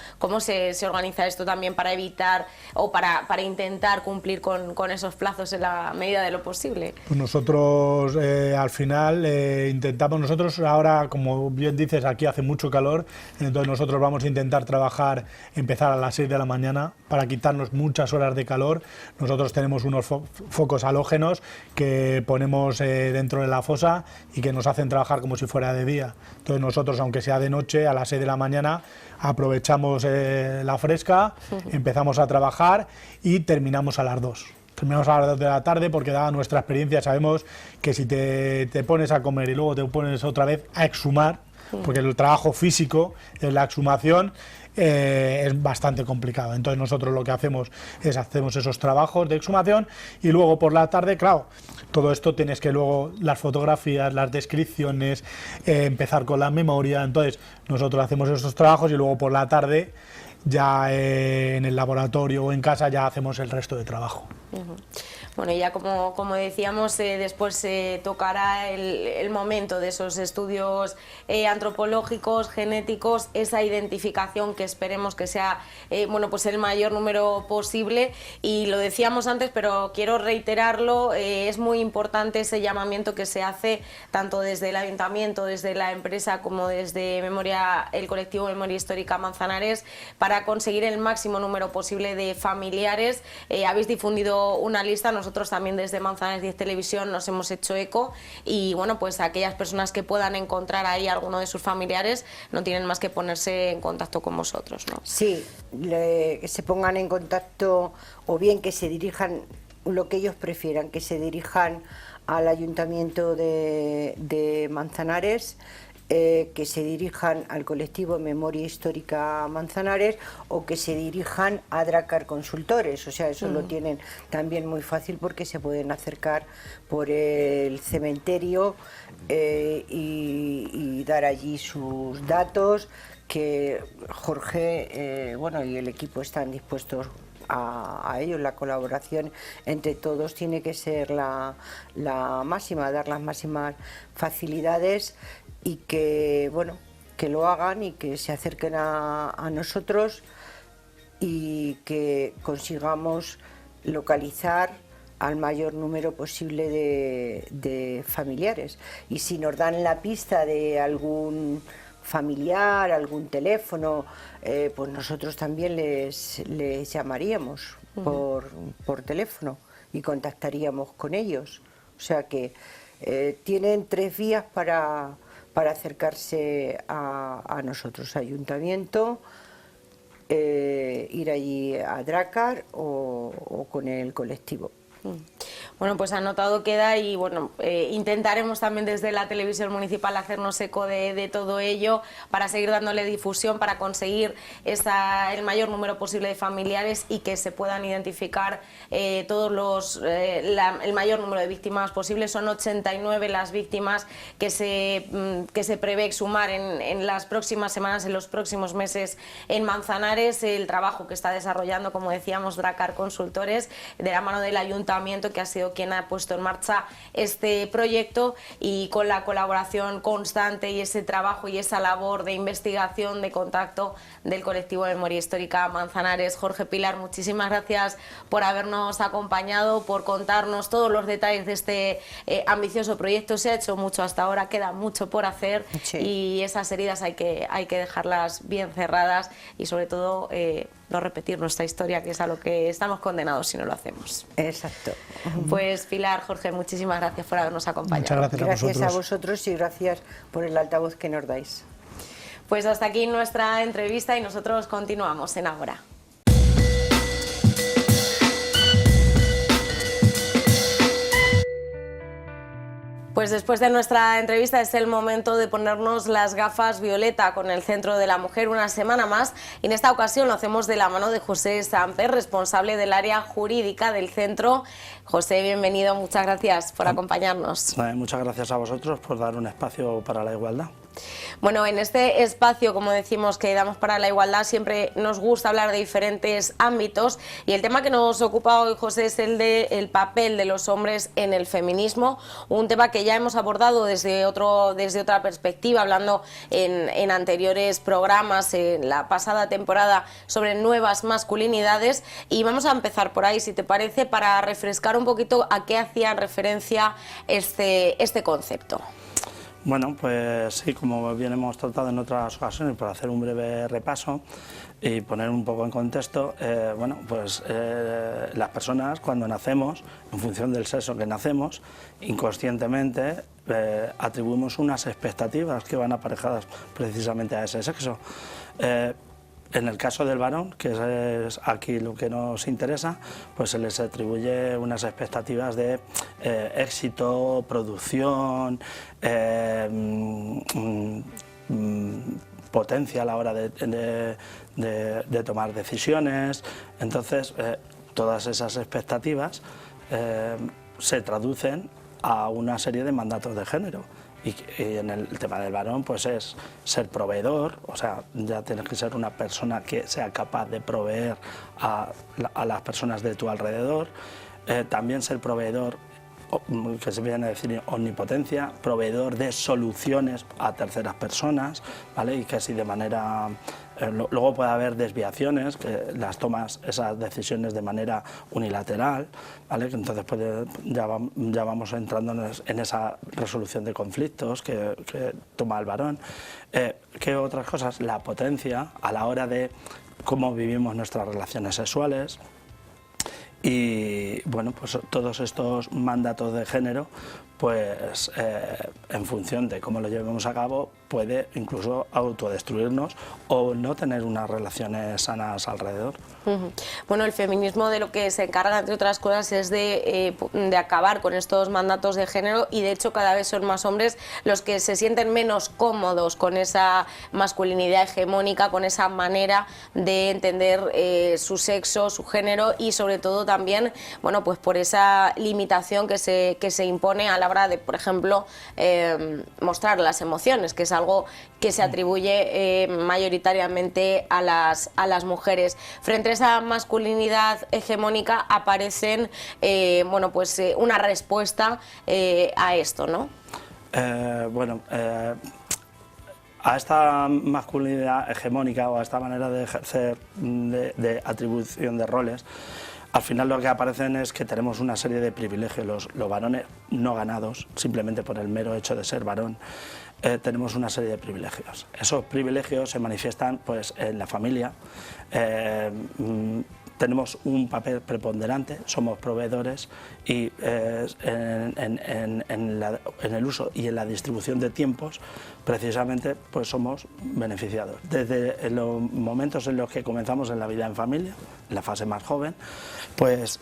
se organiza esto también para evitar o para intentar cumplir con esos plazos en la medida de lo posible? Pues nosotros al final intentamos, nosotros ahora, como bien dices, aquí hace mucho calor, entonces nosotros vamos a intentar trabajar, empezar a las 6 de la mañana para quitarnos muchas horas de calor. Nosotros tenemos unos focos halógenos que ponemos dentro de la fosa y que nos hacen trabajar como si fuera de día. Entonces nosotros, aunque sea de noche, a las 6 de la mañana aprovechamos la fresca, empezamos a trabajar y terminamos a las 2. Terminamos a las 2 de la tarde porque, dada nuestra experiencia, sabemos que si te pones a comer y luego te pones otra vez a exhumar, porque el trabajo físico en la exhumación es bastante complicado. Entonces nosotros lo que hacemos es hacemos esos trabajos de exhumación y luego por la tarde, claro, todo esto tienes que luego las fotografías, las descripciones, empezar con la memoria. Entonces nosotros hacemos esos trabajos y luego por la tarde ya en el laboratorio o en casa ya hacemos el resto de trabajo. Bueno, y ya como decíamos, después tocará el momento de esos estudios antropológicos, genéticos, esa identificación que esperemos que sea bueno, pues el mayor número posible. Y lo decíamos antes, pero quiero reiterarlo, es muy importante ese llamamiento que se hace tanto desde el Ayuntamiento, desde la empresa, como desde el colectivo Memoria Histórica Manzanares, para conseguir el máximo número posible de familiares. Habéis difundido una lista, nosotros también desde Manzanares 10 Televisión nos hemos hecho eco y bueno, pues aquellas personas que puedan encontrar ahí a alguno de sus familiares no tienen más que ponerse en contacto con vosotros, ¿no? Sí, que se pongan en contacto o bien que se dirijan, lo que ellos prefieran, que se dirijan al Ayuntamiento de Manzanares, que se dirijan al colectivo Memoria Histórica Manzanares o que se dirijan a Dracar Consultores. O sea, eso lo tienen también muy fácil porque se pueden acercar por el cementerio y dar allí sus datos, que Jorge bueno, y el equipo están dispuestos a ello. La colaboración entre todos tiene que ser la máxima, dar las máximas facilidades y que, bueno, que lo hagan y que se acerquen a nosotros y que consigamos localizar al mayor número posible de familiares. Y si nos dan la pista de algún familiar, algún teléfono, pues nosotros también les llamaríamos por teléfono y contactaríamos con ellos. O sea que tienen 3 vías para acercarse a nosotros, Ayuntamiento, ir allí a Dracar o con el colectivo. Bueno, pues anotado queda y bueno, intentaremos también desde la televisión municipal hacernos eco de todo ello para seguir dándole difusión, para conseguir el mayor número posible de familiares y que se puedan identificar el mayor número de víctimas posible. Son 89 las víctimas que se prevé exhumar en las próximas semanas, en los próximos meses en Manzanares. El trabajo que está desarrollando, como decíamos, Dracar Consultores, de la mano del Ayuntamiento, que ha sido quien ha puesto en marcha este proyecto, y con la colaboración constante y ese trabajo y esa labor de investigación, de contacto del colectivo de Memoria Histórica Manzanares. Jorge, Pilar, muchísimas gracias por habernos acompañado, por contarnos todos los detalles de este ambicioso proyecto. Se ha hecho mucho hasta ahora, queda mucho por hacer, sí, y esas heridas hay que dejarlas bien cerradas y sobre todo no repetir nuestra historia, que es a lo que estamos condenados si no lo hacemos. Exacto. Pues Pilar, Jorge, muchísimas gracias por habernos acompañado. Muchas gracias a vosotros. Gracias a vosotros y gracias por el altavoz que nos dais. Pues hasta aquí nuestra entrevista y nosotros continuamos en Ágora. Pues después de nuestra entrevista es el momento de ponernos las gafas violeta con el Centro de la Mujer una semana más, y en esta ocasión lo hacemos de la mano de José Samper, responsable del área jurídica del centro. José, bienvenido, muchas gracias por acompañarnos. Muchas gracias a vosotros por dar un espacio para la igualdad. Bueno, en este espacio, como decimos, que damos para la igualdad, siempre nos gusta hablar de diferentes ámbitos, y el tema que nos ocupa hoy, José, es el del papel de los hombres en el feminismo, un tema que ya hemos abordado desde otra perspectiva, hablando en anteriores programas, en la pasada temporada, sobre nuevas masculinidades, y vamos a empezar por ahí, si te parece, para refrescar un poquito a qué hacía referencia este concepto. Bueno, pues sí, como bien hemos tratado en otras ocasiones, para hacer un breve repaso y poner un poco en contexto, las personas cuando nacemos, en función del sexo que nacemos, inconscientemente atribuimos unas expectativas que van aparejadas precisamente a ese sexo. En el caso del varón, que es aquí lo que nos interesa, pues se les atribuye unas expectativas de éxito, producción, potencia a la hora de tomar decisiones. Entonces, todas esas expectativas se traducen a una serie de mandatos de género. Y en el tema del varón, pues es ser proveedor, o sea, ya tienes que ser una persona que sea capaz de proveer a las personas de tu alrededor. También ser proveedor, que se viene a decir omnipotencia, proveedor de soluciones a terceras personas, ¿vale? Y que si de manera... luego puede haber desviaciones, que las tomas esas decisiones de manera unilateral, ¿vale? Que entonces ya vamos entrando en esa resolución de conflictos que toma el varón. ¿Qué otras cosas? La potencia a la hora de cómo vivimos nuestras relaciones sexuales. Y bueno, pues todos estos mandatos de género, pues en función de cómo lo llevemos a cabo, puede incluso autodestruirnos o no tener unas relaciones sanas alrededor. Bueno, el feminismo de lo que se encarga, entre otras cosas, es de acabar con estos mandatos de género, y de hecho cada vez son más hombres los que se sienten menos cómodos con esa masculinidad hegemónica, con esa manera de entender su sexo, su género, y sobre todo también, bueno, pues por esa limitación que se impone a la hora de, por ejemplo, mostrar las emociones, que es algo que se atribuye mayoritariamente a las mujeres. Frente a esa masculinidad hegemónica aparecen una respuesta a esto, ¿no? A esta masculinidad hegemónica o a esta manera de ejercer de atribución de roles, al final lo que aparecen es que tenemos una serie de privilegios. Los varones no ganados, simplemente por el mero hecho de ser varón, tenemos una serie de privilegios. Esos privilegios se manifiestan pues, en la familia. Tenemos un papel preponderante, somos proveedores, y en el uso y en la distribución de tiempos, precisamente, pues somos beneficiados. Desde los momentos en los que comenzamos en la vida en familia, en la fase más joven, pues,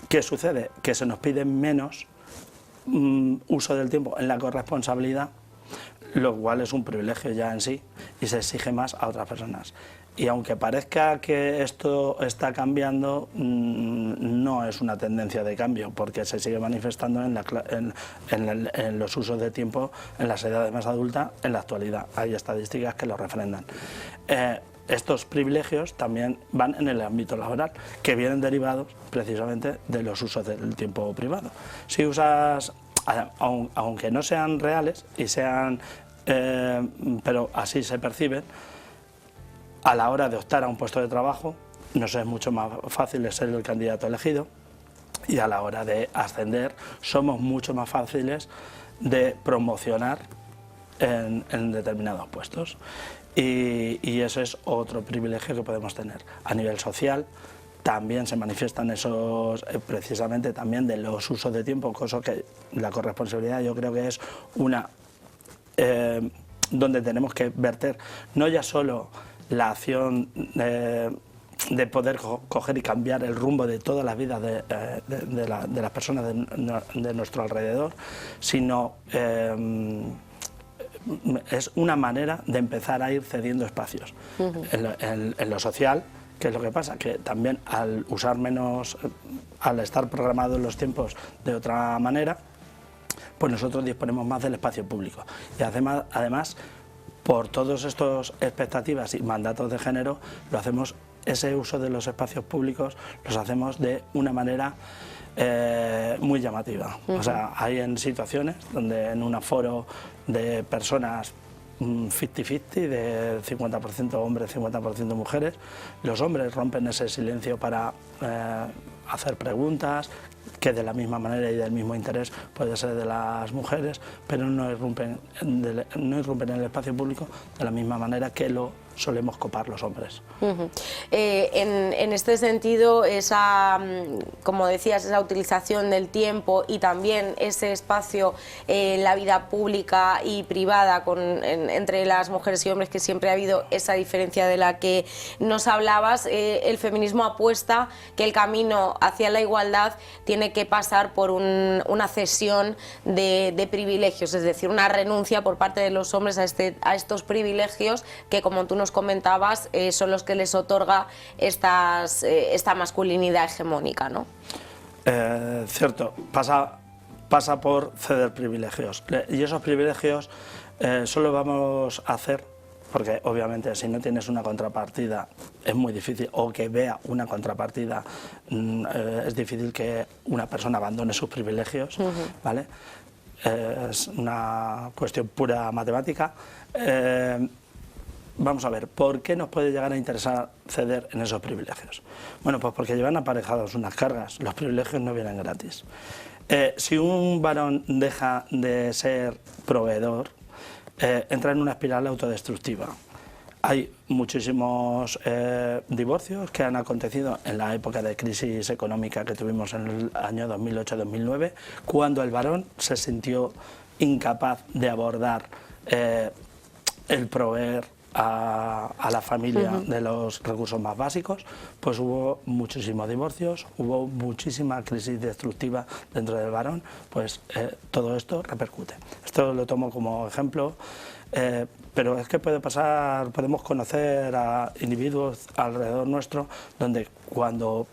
¿qué sucede? Que se nos pide menos uso del tiempo en la corresponsabilidad, lo cual es un privilegio ya en sí, y se exige más a otras personas. Y aunque parezca que esto está cambiando, no es una tendencia de cambio, porque se sigue manifestando en los usos de tiempo en las edades más adultas en la actualidad. Hay estadísticas que lo refrendan. Estos privilegios también van en el ámbito laboral, que vienen derivados precisamente de los usos del tiempo privado. Si usas, aunque no sean reales, y sean, pero así se perciben, a la hora de optar a un puesto de trabajo, nos es mucho más fácil ser el candidato elegido, y a la hora de ascender somos mucho más fáciles de promocionar en determinados puestos. Y eso es otro privilegio que podemos tener. A nivel social también se manifiestan esos, precisamente también de los usos de tiempo, cosa que la corresponsabilidad yo creo que es una donde tenemos que verter no ya solo la acción de poder coger y cambiar el rumbo de todas las vidas de las personas de nuestro alrededor, sino es una manera de empezar a ir cediendo espacios. En lo social, ¿qué es lo que pasa? Que también al usar menos, al estar programados los tiempos de otra manera, pues nosotros disponemos más del espacio público. Y además por todas estas expectativas y mandatos de género, ese uso de los espacios públicos los hacemos de una manera muy llamativa. O sea, hay en situaciones donde en un aforo de personas 50-50, de 50% hombres, 50% mujeres, los hombres rompen ese silencio para hacer preguntas, que de la misma manera y del mismo interés puede ser de las mujeres, pero no irrumpen en el espacio público de la misma manera que lo solemos copar los hombres. En este sentido, como decías, esa utilización del tiempo y también ese espacio en la vida pública y privada entre las mujeres y hombres, que siempre ha habido esa diferencia de la que nos hablabas, el feminismo apuesta que el camino hacia la igualdad tiene que pasar por una cesión de privilegios, es decir, una renuncia por parte de los hombres a estos privilegios que, como tú nos comentabas, son los que les otorga esta masculinidad hegemónica, ¿no? Cierto, pasa por ceder privilegios, y esos privilegios solo vamos a hacer, porque obviamente si no tienes una contrapartida es muy difícil, o que vea una contrapartida, es difícil que una persona abandone sus privilegios, ¿vale? Es una cuestión pura matemática. Vamos a ver, ¿por qué nos puede llegar a interesar ceder en esos privilegios? Bueno, pues porque llevan aparejados unas cargas, los privilegios no vienen gratis. Si un varón deja de ser proveedor, entra en una espiral autodestructiva. Hay muchísimos divorcios que han acontecido en la época de crisis económica que tuvimos en el año 2008-2009, cuando el varón se sintió incapaz de abordar el proveer a la familia de los recursos más básicos, pues hubo muchísimos divorcios, hubo muchísima crisis destructiva dentro del varón, pues todo esto repercute. Esto lo tomo como ejemplo, pero es que puede pasar, podemos conocer a individuos alrededor nuestro donde cuando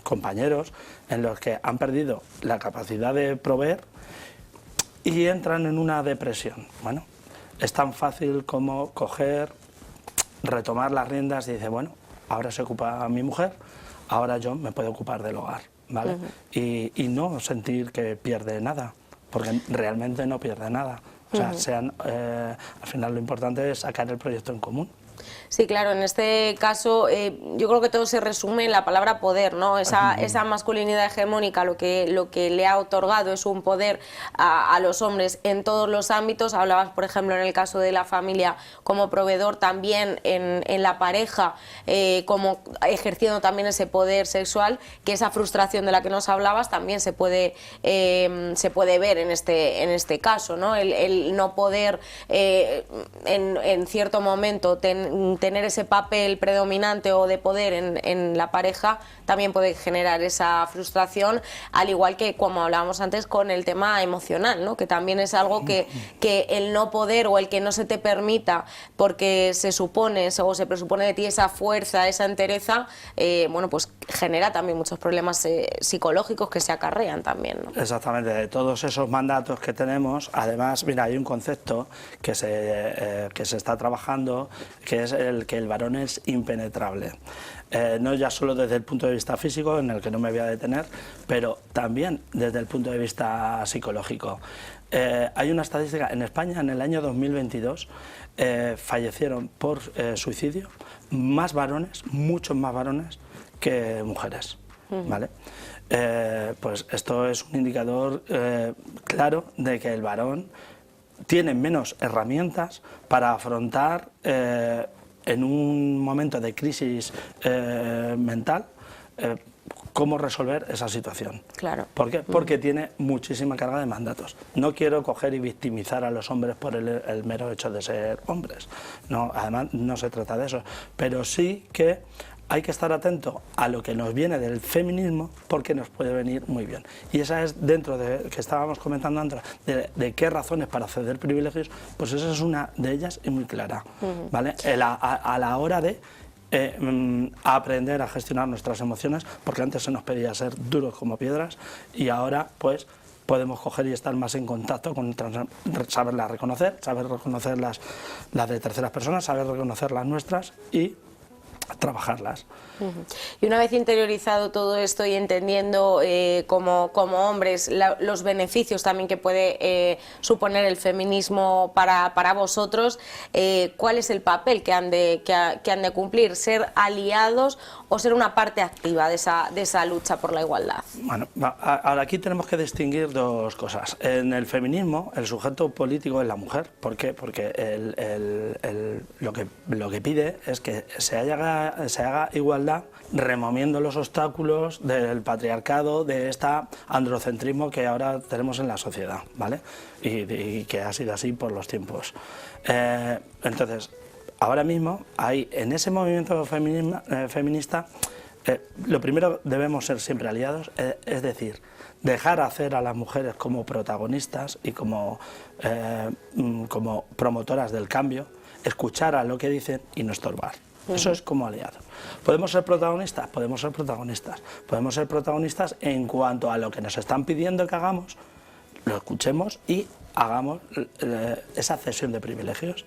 compañeros en los que han perdido la capacidad de proveer y entran en una depresión. Bueno, es tan fácil como coger, retomar las riendas y decir, bueno, ahora se ocupa mi mujer, ahora yo me puedo ocupar del hogar, ¿vale? Y no sentir que pierde nada, porque realmente no pierde nada. O sea, al final lo importante es sacar el proyecto en común. Sí, claro, en este caso yo creo que todo se resume en la palabra poder, ¿no? Esa masculinidad hegemónica lo que le ha otorgado es un poder a los hombres en todos los ámbitos. Hablabas, por ejemplo, en el caso de la familia como proveedor, también en la pareja, como ejerciendo también ese poder sexual, que esa frustración de la que nos hablabas también se puede ver en este caso, ¿no? El no poder en cierto momento tener ese papel predominante o de poder en la pareja también puede generar esa frustración, al igual que, como hablábamos antes, con el tema emocional, ¿no? Que también es algo que el no poder o el que no se te permita, porque se supone o se presupone de ti esa fuerza, esa entereza, bueno, pues genera también muchos problemas psicológicos que se acarrean también, ¿no? Exactamente, de todos esos mandatos que tenemos, además, mira, hay un concepto que se está trabajando, que es el que el varón es impenetrable. No ya solo desde el punto de vista físico, en el que no me voy a detener, pero también desde el punto de vista psicológico. Hay una estadística, en España en el año 2022 fallecieron por suicidio más varones, muchos más varones que mujeres, ¿vale? Pues esto es un indicador claro de que el varón tiene menos herramientas para afrontar en un momento de crisis mental cómo resolver esa situación. Claro. ¿Por qué? Porque tiene muchísima carga de mandatos. No quiero coger y victimizar a los hombres por el mero hecho de ser hombres. No, además no se trata de eso. Pero sí que hay que estar atento a lo que nos viene del feminismo, porque nos puede venir muy bien. Y esa es, dentro de que estábamos comentando antes, de qué razones para ceder privilegios, pues esa es una de ellas y muy clara, ¿vale? A la hora de aprender a gestionar nuestras emociones, porque antes se nos pedía ser duros como piedras y ahora pues podemos coger y estar más en contacto con saberlas reconocer, saber reconocer las de terceras personas, saber reconocer las nuestras y trabajarlas. Y una vez interiorizado todo esto y entendiendo como hombres los beneficios también que puede suponer el feminismo para vosotros, ¿cuál es el papel que han de cumplir? ¿Ser aliados o ser una parte activa de esa lucha por la igualdad? Bueno, ahora aquí tenemos que distinguir dos cosas. En el feminismo, el sujeto político es la mujer. ¿Por qué? Porque lo que pide es que se haga igualdad removiendo los obstáculos del patriarcado, de este androcentrismo que ahora tenemos en la sociedad, ¿vale? Y que ha sido así por los tiempos. Entonces, ahora mismo, en ese movimiento feminista, lo primero debemos ser siempre aliados, es decir, dejar hacer a las mujeres como protagonistas y como promotoras del cambio, escuchar a lo que dicen y no estorbar. Eso es como aliado. ¿Podemos ser protagonistas? Podemos ser protagonistas. Podemos ser protagonistas en cuanto a lo que nos están pidiendo que hagamos, lo escuchemos y hagamos esa cesión de privilegios.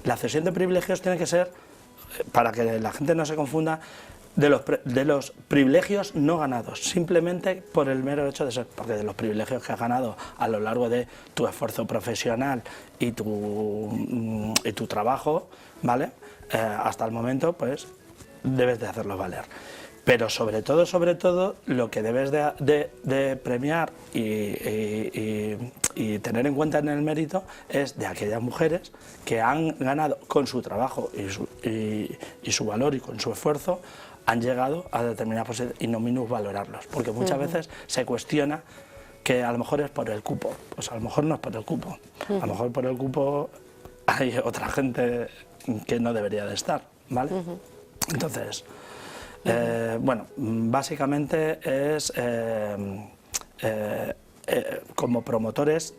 La cesión de privilegios tiene que ser, para que la gente no se confunda, de los privilegios no ganados, simplemente por el mero hecho de ser, porque de los privilegios que has ganado a lo largo de tu esfuerzo profesional y tu trabajo, ¿vale? Hasta el momento, pues, debes de hacerlos valer. Pero sobre todo, lo que debes de premiar y tener en cuenta en el mérito es de aquellas mujeres que han ganado con su trabajo y su valor y con su esfuerzo, han llegado a determinadas posiciones y no minusvalorarlos, porque muchas veces se cuestiona que a lo mejor es por el cupo. Pues a lo mejor no es por el cupo, a lo mejor por el cupo hay otra gente que no debería de estar, ¿vale? Entonces, bueno, básicamente es como promotores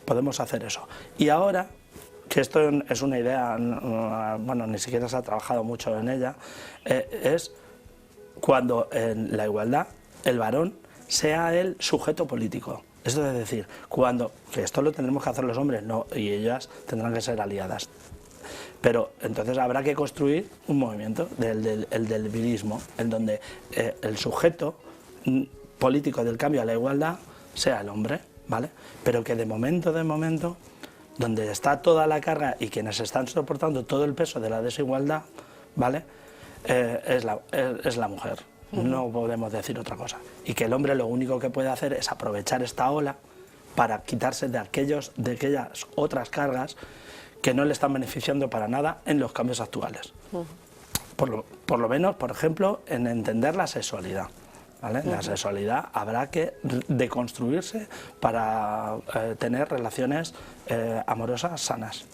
podemos hacer eso. Y ahora, que esto es una idea, bueno, ni siquiera se ha trabajado mucho en ella, es cuando en la igualdad el varón sea el sujeto político. Esto es decir, que esto lo tendremos que hacer los hombres, no, y ellas tendrán que ser aliadas. Pero entonces habrá que construir un movimiento, el del virismo, en donde el sujeto político del cambio a la igualdad sea el hombre, ¿vale? Pero que de momento, donde está toda la carga y quienes están soportando todo el peso de la desigualdad, ¿vale? Es la mujer. No podemos decir otra cosa. Y que el hombre lo único que puede hacer es aprovechar esta ola para quitarse de aquellas otras cargas que no le están beneficiando para nada en los cambios actuales. Por lo menos, por ejemplo, en entender la sexualidad, ¿vale? La sexualidad habrá que deconstruirse para tener relaciones amorosas sanas.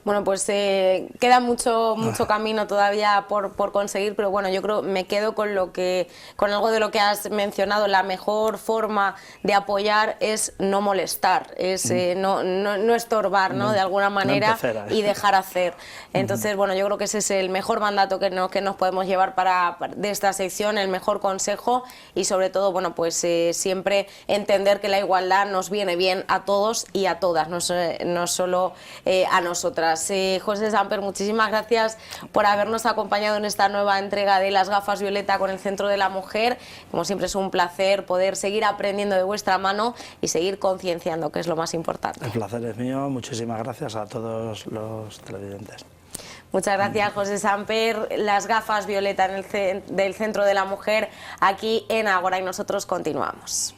Bueno, pues queda mucho camino todavía por conseguir, pero bueno, yo creo me quedo con algo de lo que has mencionado. La mejor forma de apoyar es no molestar, es no estorbar, ¿no? De alguna manera y dejar hacer. Entonces, bueno, yo creo que ese es el mejor mandato que nos podemos llevar de esta sección, el mejor consejo y sobre todo, bueno, pues siempre entender que la igualdad nos viene bien a todos y a todas, no solo a nosotras. José Samper, muchísimas gracias por habernos acompañado en esta nueva entrega de Las Gafas Violeta con el Centro de la Mujer. Como siempre es un placer poder seguir aprendiendo de vuestra mano y seguir concienciando, que es lo más importante. El placer es mío, muchísimas gracias a todos los televidentes. Muchas gracias, José Samper. Las Gafas Violeta del Centro de la Mujer aquí en Ágora y nosotros continuamos.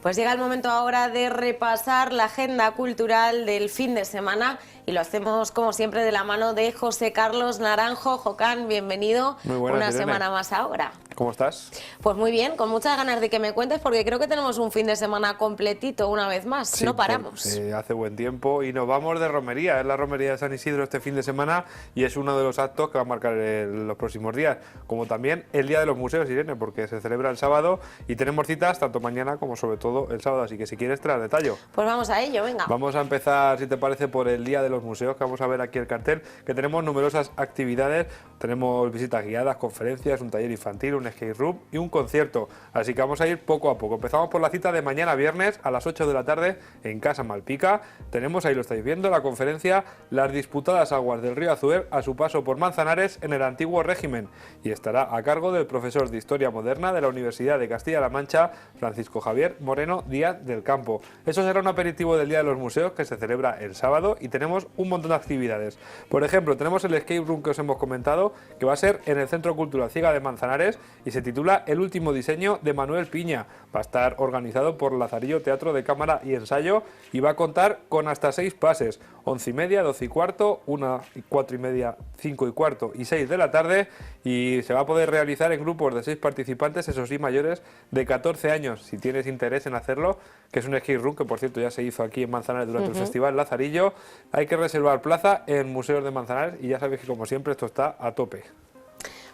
Pues llega el momento ahora de repasar la agenda cultural del fin de semana y lo hacemos como siempre de la mano de José Carlos Naranjo. Jocán, bienvenido. Muy buenas, una Irene. semana más ahora. ¿Cómo estás? Pues muy bien, con muchas ganas de que me cuentes porque creo que tenemos un fin de semana completito una vez más, Sí, no paramos. Hace buen tiempo y nos vamos de romería. Es la romería de San Isidro este fin de semana y es uno de los actos que va a marcar los próximos días, como también el Día de los Museos, Irene, porque se celebra el sábado y tenemos citas tanto mañana como sobre todo el sábado, así que si quieres traer detalle. Pues vamos a ello, venga. Vamos a empezar, si te parece, por el Día de los Museos, que vamos a ver aquí el cartel, que tenemos numerosas actividades, tenemos visitas guiadas, conferencias, un taller infantil, un skate room y un concierto, así que vamos a ir poco a poco. Empezamos por la cita de mañana viernes a las 8 de la tarde en Casa Malpica. Tenemos, ahí lo estáis viendo, la conferencia Las disputadas aguas del río Azuer a su paso por Manzanares en el antiguo régimen, y estará a cargo del profesor de Historia Moderna de la Universidad de Castilla-La Mancha, Francisco Javier Moreno Díaz del Campo. Eso será un aperitivo del Día de los Museos que se celebra el sábado y tenemos un montón de actividades. Por ejemplo, tenemos el escape room que os hemos comentado, que va a ser en el Centro Cultural Ciega de Manzanares y se titula El último diseño de Manuel Piña. Va a estar organizado por Lazarillo Teatro de Cámara y Ensayo y va a contar con hasta 6 pases, 11:30, 12:15, 1, 4:30, 5:15 y 6 de la tarde, y se va a poder realizar en grupos de 6 participantes, eso sí, mayores de 14 años. Si tienes interés en hacerlo, que es un skate room que por cierto ya se hizo aquí en Manzanares durante el Festival Lazarillo, hay que reservar plaza en Museos de Manzanares y ya sabéis que como siempre esto está a tope.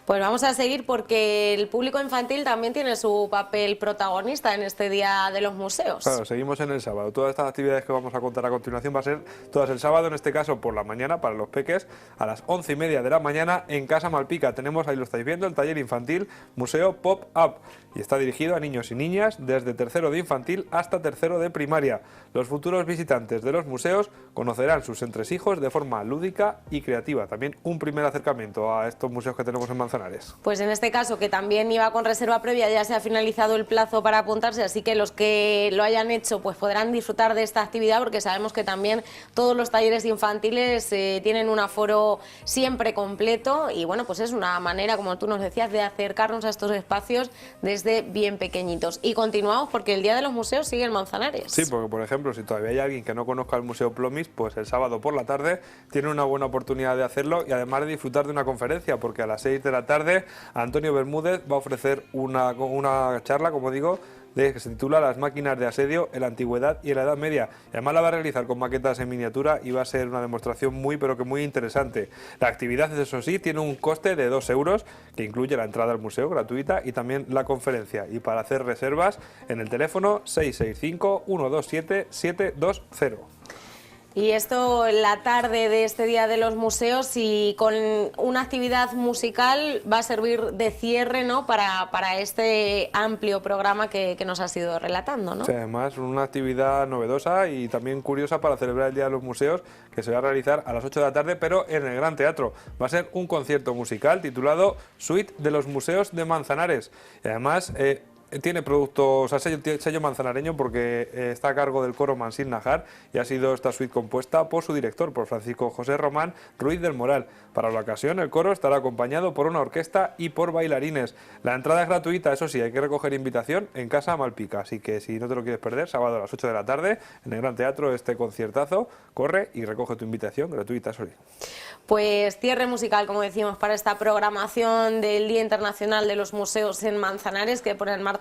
Pues vamos a seguir porque el público infantil también tiene su papel protagonista en este Día de los Museos. Claro, seguimos en el sábado. Todas estas actividades que vamos a contar a continuación va a ser todas el sábado, en este caso por la mañana para los peques, a las 11:30 de la mañana en Casa Malpica. Tenemos, ahí lo estáis viendo, el taller infantil Museo Pop-Up y está dirigido a niños y niñas desde tercero de infantil hasta tercero de primaria. Los futuros visitantes de los museos conocerán sus entresijos de forma lúdica y creativa. También un primer acercamiento a estos museos que tenemos en Manzanares. Pues en este caso, que también iba con reserva previa, ya se ha finalizado el plazo para apuntarse, así que los que lo hayan hecho pues podrán disfrutar de esta actividad, porque sabemos que también todos los talleres infantiles tienen un aforo siempre completo y bueno, pues es una manera, como tú nos decías, de acercarnos a estos espacios desde bien pequeñitos. Y continuamos porque el Día de los Museos sigue en Manzanares. Sí, porque por ejemplo, si todavía hay alguien que no conozca el Museo Plomis, pues el sábado por la tarde tiene una buena oportunidad de hacerlo y además de disfrutar de una conferencia, porque a las 6 de la tarde Antonio Bermúdez va a ofrecer una charla, como digo, que se titula Las máquinas de asedio en la antigüedad y en la Edad Media. Y además la va a realizar con maquetas en miniatura y va a ser una demostración muy interesante. La actividad, eso sí, tiene un coste de 2 euros, que incluye la entrada al museo gratuita y también la conferencia. Y para hacer reservas en el teléfono 665 127 720. Y esto en la tarde de este Día de los Museos, y con una actividad musical va a servir de cierre, ¿no?, para este amplio programa que nos has ido relatando, ¿no? Sí, además una actividad novedosa y también curiosa para celebrar el Día de los Museos, que se va a realizar a las 8 de la tarde, pero en el Gran Teatro. Va a ser un concierto musical titulado Suite de los Museos de Manzanares. Y además tiene productos, o sea, sello manzanareño, porque está a cargo del coro Mansín Najar y ha sido esta suite compuesta por su director, por Francisco José Román Ruiz del Moral. Para la ocasión el coro estará acompañado por una orquesta y por bailarines. La entrada es gratuita, eso sí, hay que recoger invitación en Casa Malpica, así que si no te lo quieres perder, sábado a las 8 de la tarde en el Gran Teatro, este conciertazo, corre y recoge tu invitación gratuita, eso sí. Pues cierre musical, como decimos, para esta programación del Día Internacional de los Museos en Manzanares, que pone en marcha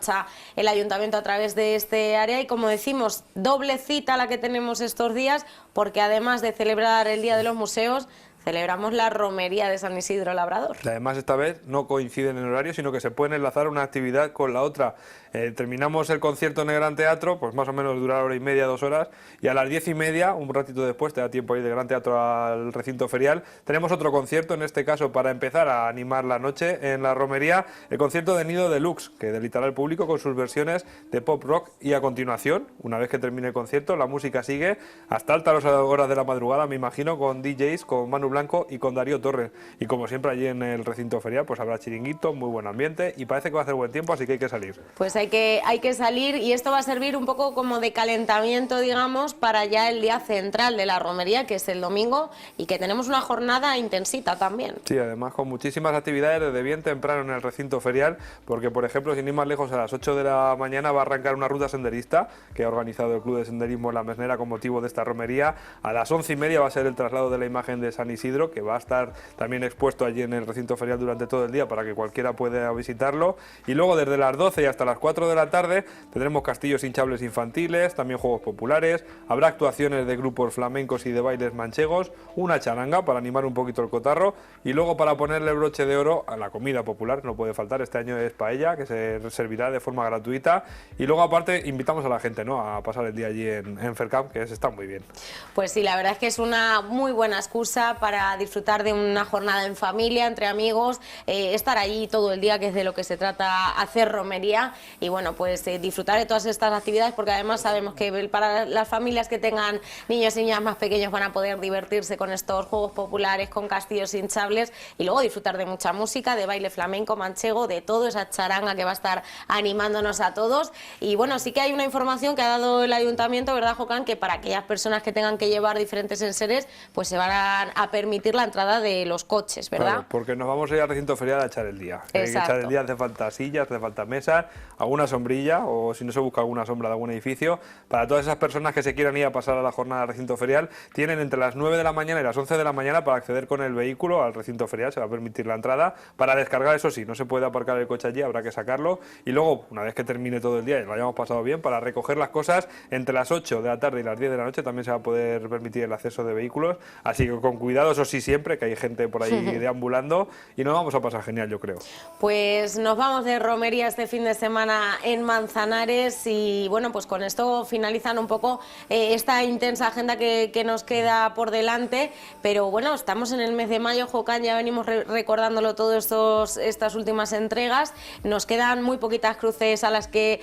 el Ayuntamiento a través de este área. Y como decimos, doble cita la que tenemos estos días, porque además de celebrar el Día de los Museos, celebramos la romería de San Isidro Labrador. Además, esta vez no coinciden en horario, sino que se pueden enlazar una actividad con la otra. Terminamos el concierto en el Gran Teatro, pues más o menos dura 1:30, 2 horas, y a las 10:30, un ratito después, te da tiempo a ir del Gran Teatro al recinto ferial, tenemos otro concierto, en este caso para empezar a animar la noche en la romería, el concierto de Nido Deluxe, que deleitará al público con sus versiones de pop rock, y a continuación, una vez que termine el concierto, la música sigue hasta altas horas de la madrugada, me imagino, con DJs, con Manu Blanco y con Darío Torres. Y como siempre allí en el recinto ferial pues habrá chiringuito, muy buen ambiente y parece que va a hacer buen tiempo, así que hay que salir. Pues hay que salir, y esto va a servir un poco como de calentamiento, digamos, para ya el día central de la romería, que es el domingo, y que tenemos una jornada intensita también. Sí, además con muchísimas actividades desde bien temprano en el recinto ferial, porque por ejemplo, sin ir más lejos, a las 8 de la mañana va a arrancar una ruta senderista que ha organizado el Club de Senderismo La Mesnera con motivo de esta romería. A las 11:30 va a ser el traslado de la imagen de San Isidro Isidro, que va a estar también expuesto allí en el recinto ferial durante todo el día para que cualquiera pueda visitarlo. Y luego desde las 12 y hasta las 4 de la tarde tendremos castillos hinchables infantiles, también juegos populares, habrá actuaciones de grupos flamencos y de bailes manchegos, una charanga para animar un poquito el cotarro y luego para ponerle el broche de oro a la comida popular, no puede faltar, este año es paella, que se servirá de forma gratuita, y luego aparte invitamos a la gente, ¿no?, a pasar el día allí en Faircamp, que está muy bien. Pues sí, la verdad es que es una muy buena excusa para disfrutar de una jornada en familia, entre amigos, estar allí todo el día, que es de lo que se trata, hacer romería y bueno, pues disfrutar de todas estas actividades, porque además sabemos que para las familias que tengan niños y niñas más pequeños van a poder divertirse con estos juegos populares, con castillos hinchables y luego disfrutar de mucha música, de baile flamenco, manchego, de todo, esa charanga que va a estar animándonos a todos. Y bueno, sí que hay una información que ha dado el ayuntamiento, ¿verdad, Jocán?, que para aquellas personas que tengan que llevar diferentes enseres, pues se van a permitir la entrada de los coches, ¿verdad? Claro, porque nos vamos a ir al recinto ferial a echar el día. Hay que echar el día, hace falta sillas, hace falta mesas, alguna sombrilla, o si no se busca alguna sombra de algún edificio. Para todas esas personas que se quieran ir a pasar a la jornada al recinto ferial, tienen entre las 9 de la mañana y las 11 de la mañana para acceder con el vehículo al recinto ferial, se va a permitir la entrada. Para descargar, eso sí, no se puede aparcar el coche allí, habrá que sacarlo. Y luego, una vez que termine todo el día y lo hayamos pasado bien, para recoger las cosas entre las 8 de la tarde y las 10 de la noche también se va a poder permitir el acceso de vehículos. Así que con cuidado, eso sí, siempre, que hay gente por ahí deambulando y nos vamos a pasar genial, yo creo. Pues nos vamos de romería este fin de semana en Manzanares y bueno, pues con esto finalizan un poco esta intensa agenda que nos queda por delante, pero bueno, estamos en el mes de mayo, Jocán, ya venimos recordándolo todo estas últimas entregas, nos quedan muy poquitas cruces a las que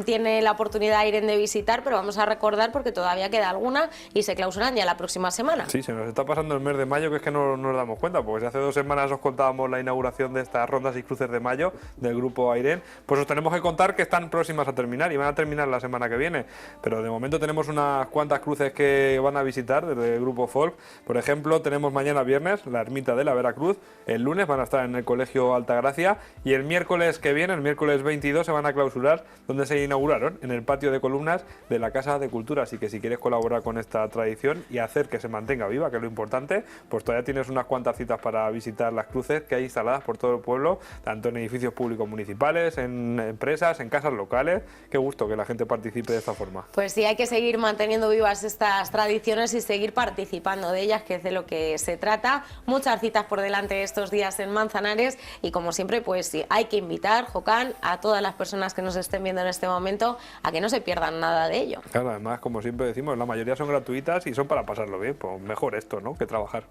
tiene la oportunidad Irene de visitar, pero vamos a recordar porque todavía queda alguna y se clausuran ya la próxima semana. Sí, se nos está pasando el mes de mayo, que es que no nos damos cuenta, porque si hace 2 semanas os contábamos la inauguración de estas rondas y cruces de mayo del grupo Airén, pues os tenemos que contar que están próximas a terminar y van a terminar la semana que viene, pero de momento tenemos unas cuantas cruces que van a visitar desde el grupo Folk. Por ejemplo, tenemos mañana viernes la Ermita de la Veracruz, el lunes van a estar en el Colegio Altagracia y el miércoles que viene, el miércoles 22, se van a clausurar donde se inauguraron, en el patio de columnas de la Casa de Cultura. Así que si quieres colaborar con esta tradición y hacer que se mantenga viva, que es lo importante, pues todavía tienes unas cuantas citas para visitar las cruces que hay instaladas por todo el pueblo, tanto en edificios públicos municipales, en empresas, en casas locales. Qué gusto que la gente participe de esta forma. Pues sí, hay que seguir manteniendo vivas estas tradiciones y seguir participando de ellas, que es de lo que se trata. Muchas citas por delante estos días en Manzanares y como siempre, pues sí, hay que invitar, Jocán, a todas las personas que nos estén viendo en este momento a que no se pierdan nada de ello. Claro, además, como siempre decimos, la mayoría son gratuitas y son para pasarlo bien, pues mejor esto, ¿no?, que trabajar.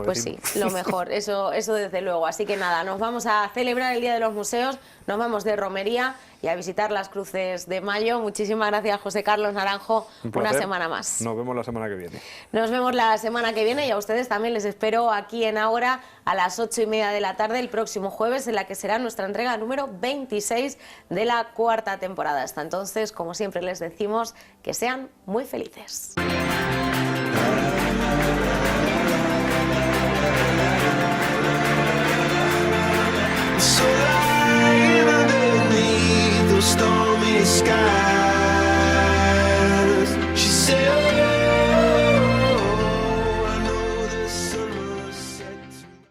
Pues sí, lo mejor, eso desde luego. Así que nada, nos vamos a celebrar el Día de los Museos, nos vamos de romería y a visitar las cruces de mayo. Muchísimas gracias, José Carlos Naranjo, una semana más. Nos vemos la semana que viene. Nos vemos la semana que viene y a ustedes también les espero aquí en Ágora a las 8:30 de la tarde el próximo jueves, en la que será nuestra entrega número 26 de la 4ª temporada. Hasta entonces, como siempre les decimos, que sean muy felices. So light underneath the stormy sky.